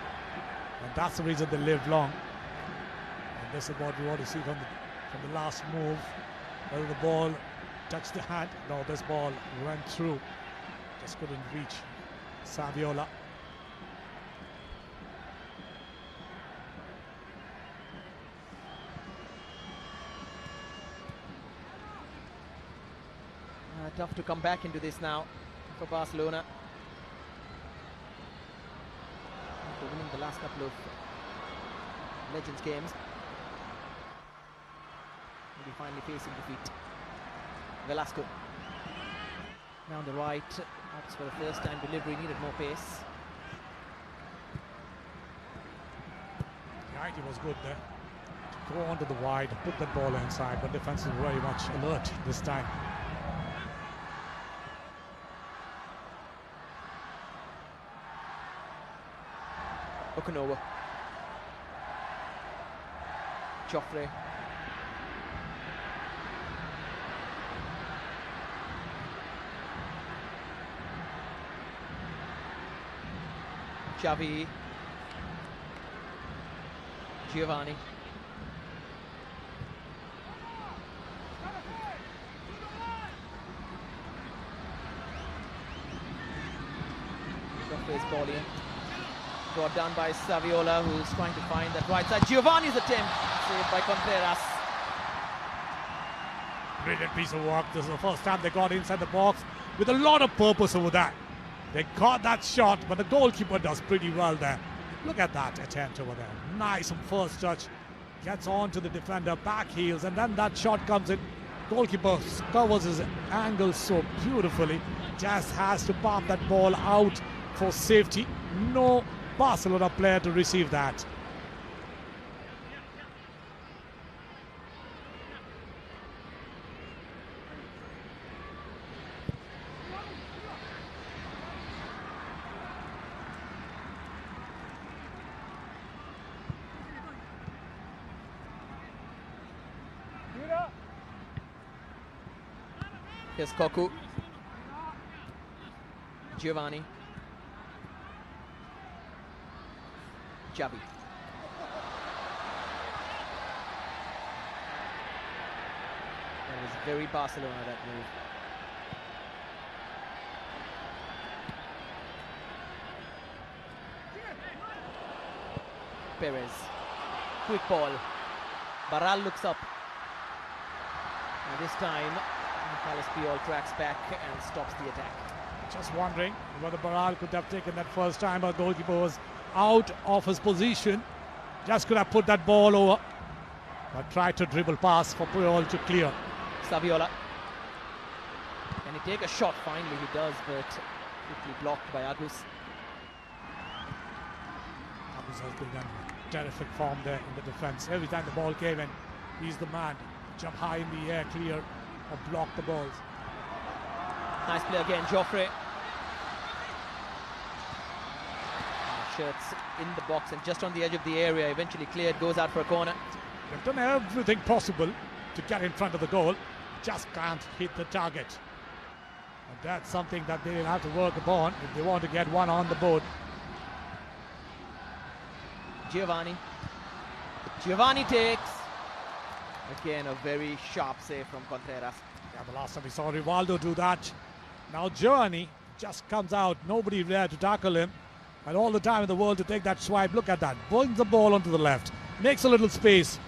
Speaker 3: And that's the reason they live long. And this is what we want to see from the last move. Whether the ball touched the hand. No, this ball went through. Just couldn't reach Saviola.
Speaker 2: Tough to come back into this now for Barcelona. After winning the last couple of Legends games. Will be finally facing defeat. Velasco. Now on the right. Opts for the first time delivery, needed more pace.
Speaker 3: The idea was good there. To go onto the wide, put the ball inside, but defense is very much alert this time.
Speaker 2: Okunova. Joffrey. Xavi. Giovanni. Joffrey's ball in. Brought down by Saviola, who's trying to find that right side. Giovanni's attempt, saved by Contreras.
Speaker 3: Brilliant piece of work. This is the first time they got inside the box with a lot of purpose over that. They got that shot, but the goalkeeper does pretty well there. Look at that attempt over there. Nice and first touch. Gets on to the defender, back heels, and then that shot comes in. Goalkeeper covers his angle so beautifully. Just has to pump that ball out for safety. No Barcelona player to receive that.
Speaker 2: Here's Cocu. Giovanni. Xavi. That was very Barcelona, that move. Perez. Quick ball. Barral looks up. And this time, Carlos Puyol tracks back and stops the attack.
Speaker 3: Just wondering whether Baral could have taken that first time, but goalkeeper was out of his position. Just could have put that ball over, but tried to dribble pass for Puyol to clear.
Speaker 2: Saviola. Can he take a shot? Finally he does, but quickly blocked by Agus.
Speaker 3: Agus has been in terrific form there in the defence. Every time the ball came in, he's the man. Jump high in the air, clear, or block the balls.
Speaker 2: Nice play again, Joffrey. Shirts in the box and just on the edge of the area, eventually cleared, goes out for a corner.
Speaker 3: They've done everything possible to get in front of the goal, just can't hit the target. And that's something that they will have to work upon if they want to get one on the board.
Speaker 2: Giovanni takes. Again, a very sharp save from Contreras.
Speaker 3: Yeah, the last time we saw Rivaldo do that. Now Giovanni just comes out, nobody there to tackle him. And all the time in the world to take that swipe. Look at that, brings the ball onto the left, makes a little space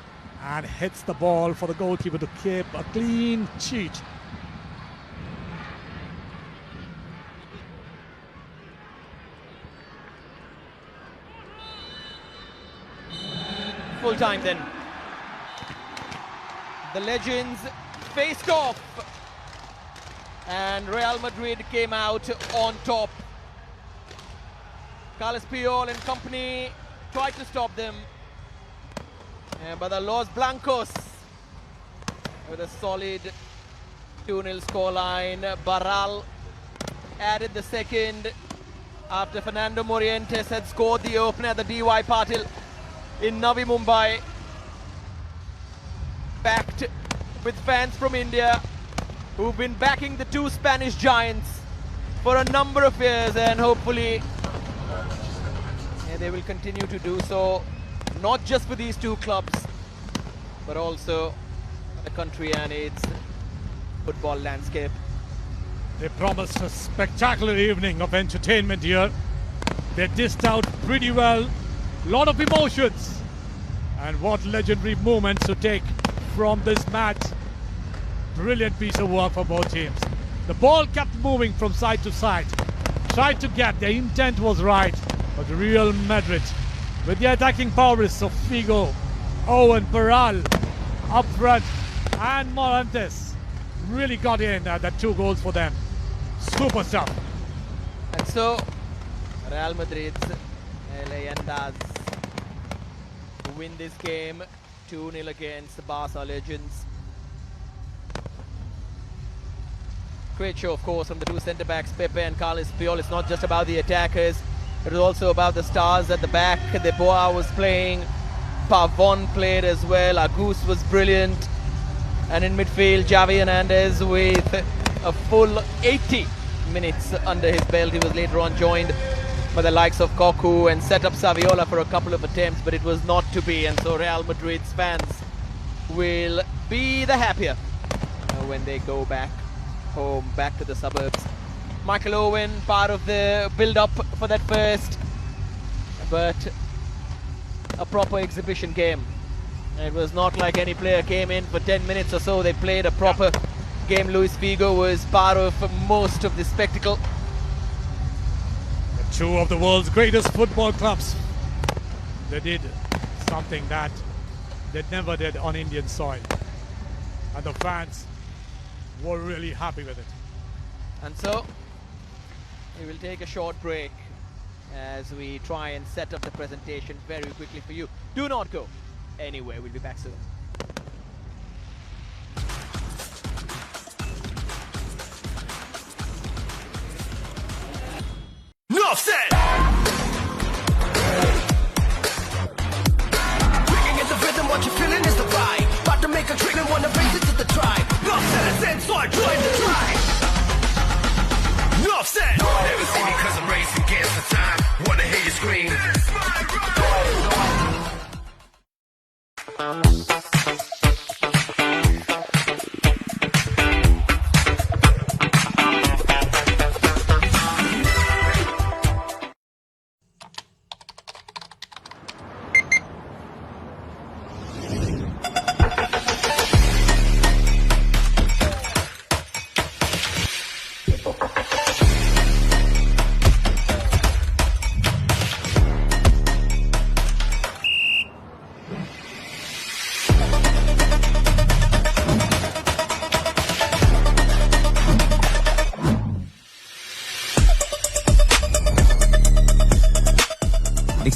Speaker 3: and hits the ball for the goalkeeper to keep a clean sheet.
Speaker 2: Full time then. The legends faced off and Real Madrid came out on top. Carles Puyol and company tried to stop them, but the Los Blancos with a solid 2-0 scoreline. Barral added the second after Fernando Morientes had scored the opener at the DY Patil in Navi Mumbai. Backed with fans from India who've been backing the two Spanish giants for a number of years, and hopefully they will continue to do so, not just for these two clubs but also the country and its football landscape.
Speaker 3: They promised a spectacular evening of entertainment here. They dished out pretty well, lot of emotions, and what legendary moments to take from this match. Brilliant piece of work for both teams. The ball kept moving from side to side, tried to get, their intent was right, but Real Madrid with the attacking prowess of Figo, Owen, Barral up front and Morantes really got in the 2 goals for them. Super stuff.
Speaker 2: And so Real Madrid's Leyendas win this game 2-0 against the Barca legends. Great show, of course, from the two centre-backs, Pepe and Carles Puyol. It's not just about the attackers, it was also about the stars at the back. De Boa was playing, Pavon played as well, Agus was brilliant, and in midfield, Javi Hernandez with a full 80 minutes under his belt. He was later on joined by the likes of Koku and set up Saviola for a couple of attempts, but it was not to be, and so Real Madrid's fans will be the happier when they go back home, back to the suburbs. Michael Owen, part of the build-up for that first, but a proper exhibition game. It was not like any player came in for 10 minutes or so. They played a proper game. Luis Figo was part of most of the spectacle.
Speaker 3: The 2 of the world's greatest football clubs, they did something that they never did on Indian soil, and the fans were really happy with it.
Speaker 2: And so we will take a short break as we try and set up the presentation very quickly for you. Do not go anywhere. We'll be back soon.
Speaker 6: Enough said! Kicking in the rhythm, what you're feeling is the vibe. About to make a treatment, wanna raise it to the tribe. Enough said, I said, so I joined the tribe. Enough said! Never see me cause I'm racing against the time. Wanna hear you scream. This is my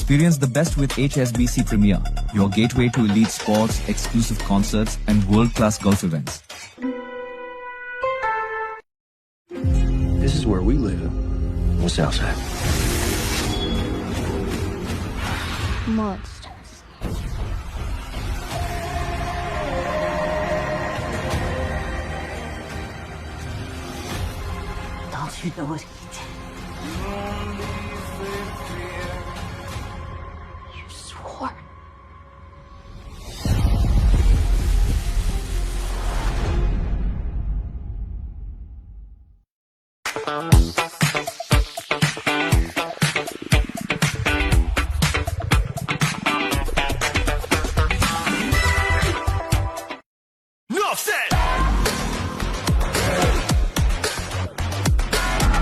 Speaker 7: Experience the best with HSBC Premier, your gateway to elite sports, exclusive concerts, and world-class golf events.
Speaker 6: This is where we live. On Southside.
Speaker 8: Monsters. Don't you know what he did? You swore.
Speaker 6: Enough said.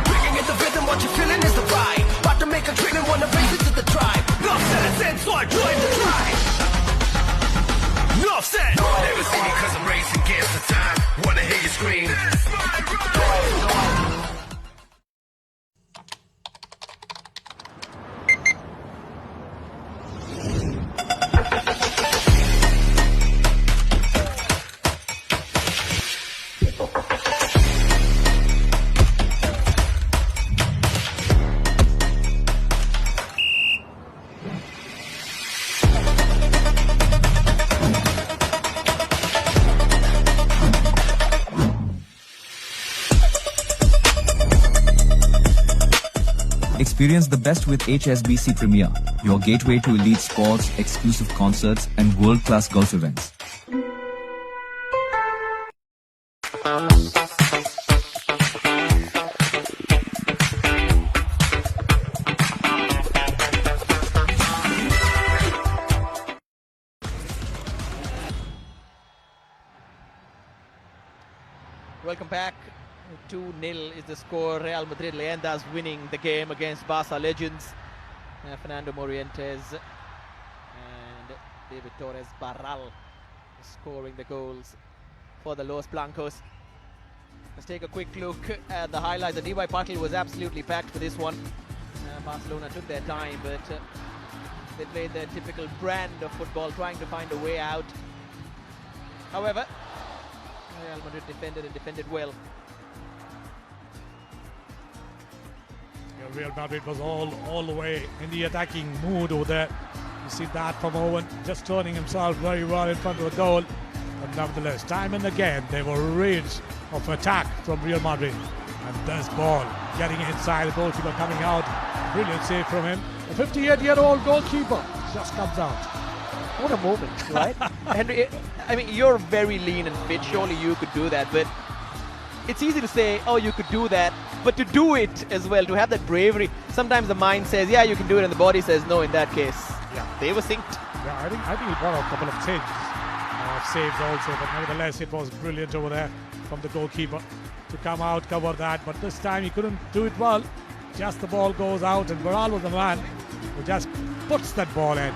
Speaker 6: Bringing in the rhythm, what you're feeling is the vibe. About to make a dream, wanna raise it to the tribe. Enough said, I said, so I joined the tribe. Enough said. Never see me 'cause I'm racing against the time. Wanna hear you scream. It's my ride.
Speaker 7: Experience the best with HSBC Premier, your gateway to elite sports, exclusive concerts, and world-class golf events.
Speaker 2: Welcome back. 2-0 is the score. Real Madrid Leyendas winning the game against Barca legends. Fernando Morientes and David Torres Barral scoring the goals for the Los Blancos. Let's take a quick look at the highlights. The DY Patil was absolutely packed for this one. Barcelona took their time, but they played their typical brand of football, trying to find a way out. However, Real Madrid defended and defended well.
Speaker 3: Real Madrid was all the way in the attacking mood over there. You see that from Owen, just turning himself very well in front of the goal. But nevertheless, time and again, they were rage of attack from Real Madrid. And this ball getting inside, the goalkeeper coming out. Brilliant save from him. The 58-year-old goalkeeper just comes out.
Speaker 2: What a moment, right? And I mean, you're very lean and fit. Surely you could do that, but it's easy to say, oh, you could do that, but to do it as well, to have that bravery. Sometimes the mind says, yeah, you can do it, and the body says, no, in that case. Yeah, they were synced.
Speaker 3: Yeah, I think he brought a couple of saves also, but nevertheless, it was brilliant over there from the goalkeeper to come out, cover that, but this time he couldn't do it well. Just the ball goes out, and Barral was the man who just puts that ball in.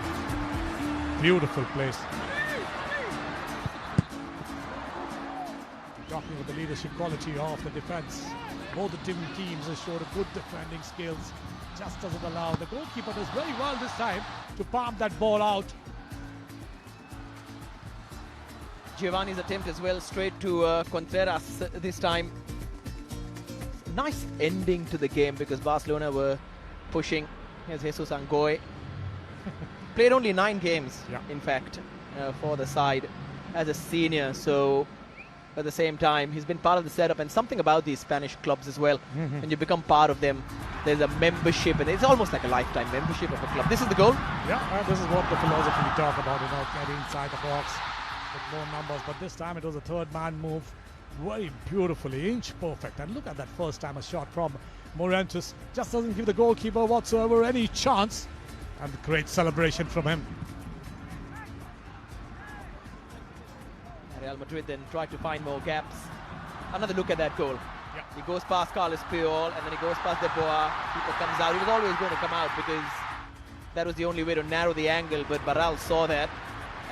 Speaker 3: Beautiful place. Talking about the leadership quality of the defense. Both the teams have showed a good defending skills. Just doesn't allow. The goalkeeper does very well this time to palm that ball out.
Speaker 2: Giovanni's attempt as well, straight to Contreras this time. Nice ending to the game because Barcelona were pushing. Here's Jesus Angoy. Played only 9 games, in fact, for the side as a senior. So at the same time, he's been part of the setup, and something about these Spanish clubs as well. When you become part of them, there's a membership, and it's almost like a lifetime membership of a club. This is the goal.
Speaker 3: Yeah, this is what the philosophy we talk about, getting inside the box with more numbers. But this time it was a third man move, very beautifully, inch perfect. And look at that first time a shot from Morientes, just doesn't give the goalkeeper whatsoever any chance. And great celebration from him.
Speaker 2: Real Madrid then tried to find more gaps. Another look at that goal. He goes past Carlos Puyol, and then he goes past De Boer. Keeper comes out. He was always going to come out because that was the only way to narrow the angle, but Barral saw that,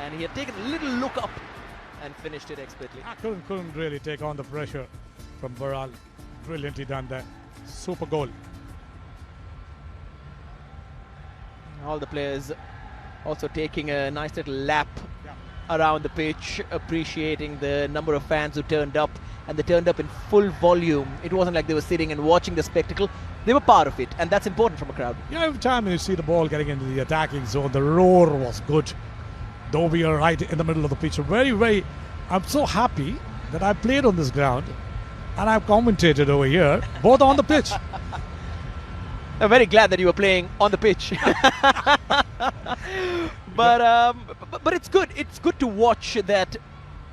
Speaker 2: and he had taken a little look up and finished it expertly.
Speaker 3: Couldn't really take on the pressure from Barral. Brilliantly done there. Super goal.
Speaker 2: All the players also taking a nice little lap around the pitch, appreciating the number of fans who turned up, and they turned up in full volume. It wasn't like they were sitting and watching the spectacle. They were part of it, and that's important from a crowd.
Speaker 3: Yeah, every time you see the ball getting into the attacking zone, the roar was good. Though we are right in the middle of the pitch. I'm so happy that I played on this ground and I've commentated over here, both on the pitch.
Speaker 2: I'm very glad that you were playing on the pitch. But it's good. It's good to watch that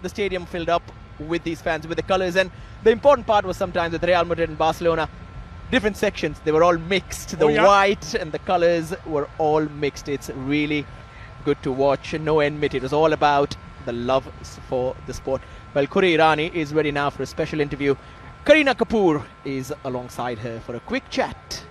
Speaker 2: the stadium filled up with these fans, with the colours. And the important part was sometimes with Real Madrid and Barcelona, different sections, they were all mixed. The white and the colours were all mixed. It's really good to watch. No enmity. It was all about the love for the sport. Well, Kuri Irani is ready now for a special interview. Kareena Kapoor is alongside her for a quick chat.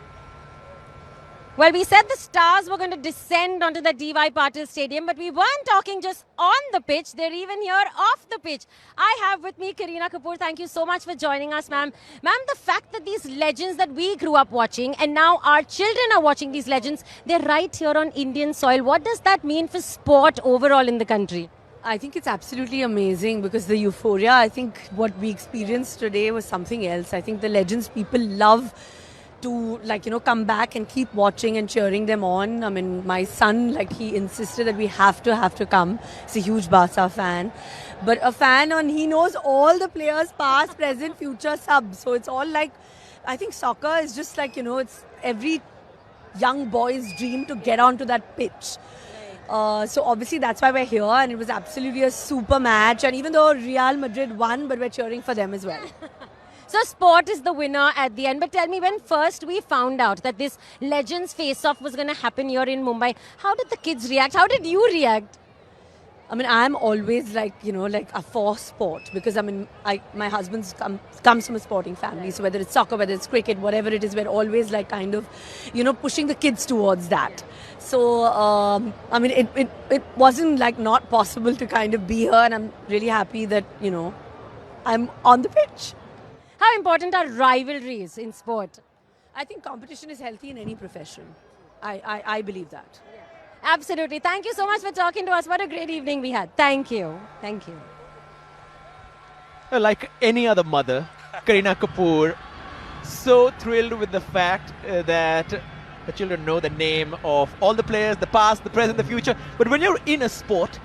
Speaker 1: Well, we said the stars were going to descend onto the D.Y. Patil Stadium, but we weren't talking just on the pitch. They're even here off the pitch. I have with me Kareena Kapoor. Thank you so much for joining us, ma'am. Ma'am, the fact that these legends that we grew up watching and now our children are watching these legends, they're right here on Indian soil. What does that mean for sport overall in the country?
Speaker 9: I think it's absolutely amazing because the euphoria, I think what we experienced today was something else. I think the legends, people love to come back and keep watching and cheering them on. I mean, my son, he insisted that we have to come. He's a huge Barca fan. But a fan he knows all the players, past, present, future, sub. So it's all I think soccer is just it's every young boy's dream to get onto that pitch. So obviously that's why we're here, and it was absolutely a super match. And even though Real Madrid won, but we're cheering for them as well.
Speaker 1: So sport is the winner at the end. But tell me, when first we found out that this Legends face-off was going to happen here in Mumbai, how did the kids react? How did you react?
Speaker 9: I mean, I'm always a for sport because my husband comes from a sporting family. So whether it's soccer, whether it's cricket, whatever it is, we're always pushing the kids towards that. So it wasn't not possible to kind of be here, and I'm really happy that I'm on the pitch.
Speaker 1: How important are rivalries in sport?
Speaker 9: I think competition is healthy in any profession. I believe that.
Speaker 1: Absolutely. Thank you so much for talking to us. What a great evening we had. Thank you. Thank you.
Speaker 2: Like any other mother, Kareena Kapoor, so thrilled with the fact that the children know the name of all the players, the past, the present, the future. But when you're in a sport,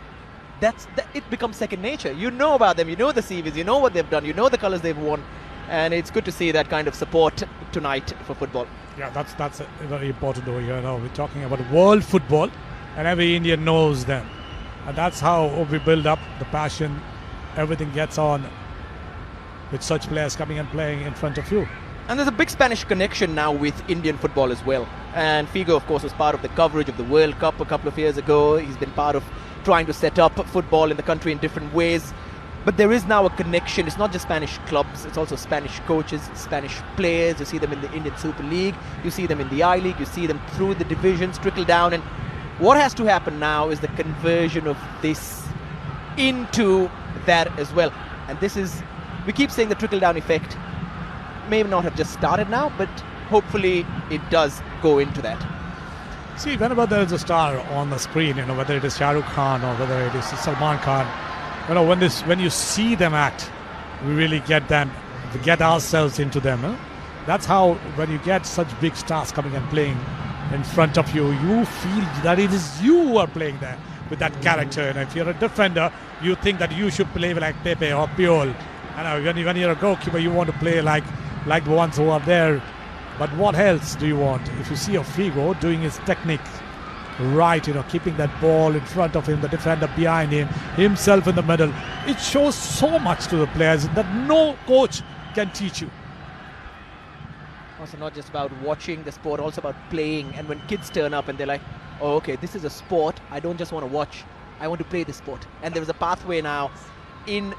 Speaker 2: it becomes second nature. You know about them, you know the CVs, you know what they've done, you know the colours they've worn. And it's good to see that kind of support tonight for football.
Speaker 3: Yeah, that's very important over here now. We're talking about world football, and every Indian knows them. And that's how we build up the passion. Everything gets on with such players coming and playing in front of you.
Speaker 2: And there's a big Spanish connection now with Indian football as well. And Figo, of course, was part of the coverage of the World Cup a couple of years ago. He's been part of trying to set up football in the country in different ways. But there is now a connection. It's not just Spanish clubs, it's also Spanish coaches, Spanish players. You see them in the Indian Super League, you see them in the I-League, you see them through the divisions, trickle down. And what has to happen now is the conversion of this into that as well. And this is, we keep saying the trickle down effect may not have just started now, but hopefully it does go into that.
Speaker 3: See, whenever there is a star on the screen, whether it is Shah Rukh Khan or whether it is Salman Khan, when you see them act, we really get ourselves into them. That's how when you get such big stars coming and playing in front of you, you feel that it is you who are playing there with that character. And if you're a defender, you think that you should play like Pepe or Puyol. And when you're a goalkeeper, you want to play like the ones who are there. But what else do you want? If you see a Figo doing his technique right, keeping that ball in front of him, the defender behind him, himself in the middle, it shows so much to the players that no coach can teach you.
Speaker 2: Also not just about watching the sport, also about playing. And when kids turn up and they're like, oh, okay, this is a sport, I don't just want to watch, I want to play this sport. And there is a pathway now in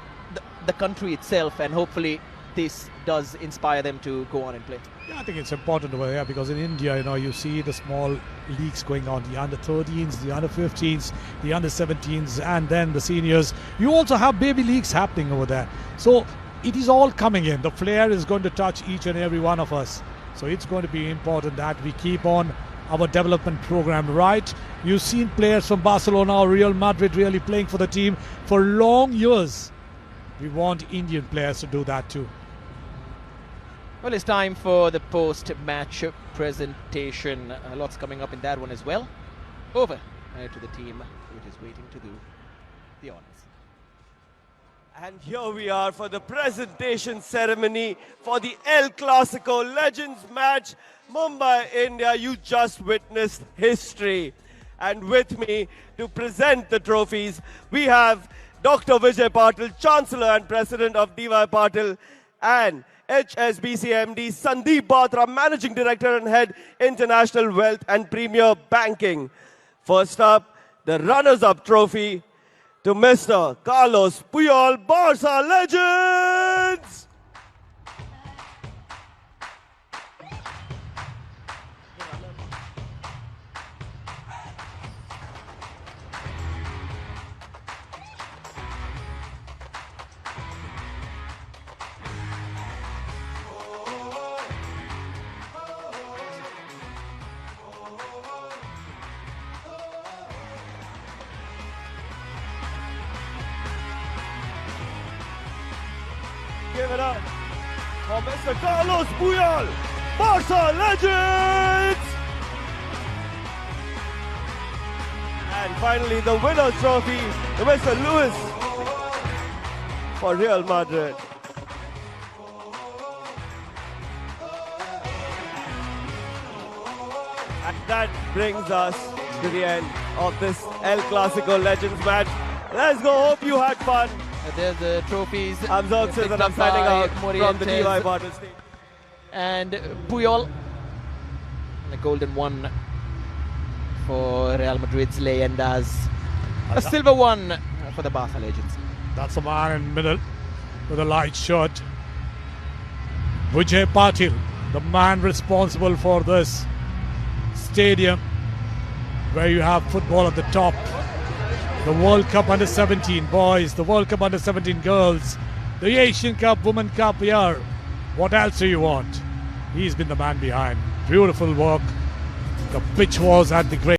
Speaker 2: the country itself, and hopefully this does inspire them to go on and play.
Speaker 3: Yeah, I think it's important over here because in India, you see the small leagues going on, the under-13s, the under-15s, the under-17s, and then the seniors. You also have baby leagues happening over there. So it is all coming in. The flair is going to touch each and every one of us. So it's going to be important that we keep on our development program right. You've seen players from Barcelona or Real Madrid really playing for the team for long years. We want Indian players to do that too.
Speaker 2: Well, it's time for the post-match presentation. Lots coming up in that one as well. Over to the team which is waiting to do the honors.
Speaker 10: And here we are for the presentation ceremony for the El Clasico Legends match. Mumbai, India, you just witnessed history. And with me to present the trophies, we have Dr. Vijay Patil, Chancellor and President of DY Patil, and HSBC MD Sandeep Batra, Managing Director and Head, International Wealth and Premier Banking. First up, the runners-up trophy to Mr. Carlos Puyol, Barca Legends! Give it up for Mr. Carlos Puyol, Barca Legends! And finally, the winner's trophy to Mr. Luis for Real Madrid. And that brings us to the end of this El Clasico Legends match. Let's go, hope you had fun.
Speaker 2: There's the trophies.
Speaker 10: I'm Xerxes and I'm signing out from the DY Patil stage.
Speaker 2: And Puyol, and a golden one for Real Madrid's Leyendas. A silver one for the Barca Legends.
Speaker 3: That's the man in the middle with a light shirt. Vijay Patil, the man responsible for this stadium where you have football at the top. The World Cup Under-17 boys, the World Cup Under-17 girls, the Asian Cup, Women Cup here. What else do you want? He's been the man behind. Beautiful work. The pitch was at the great.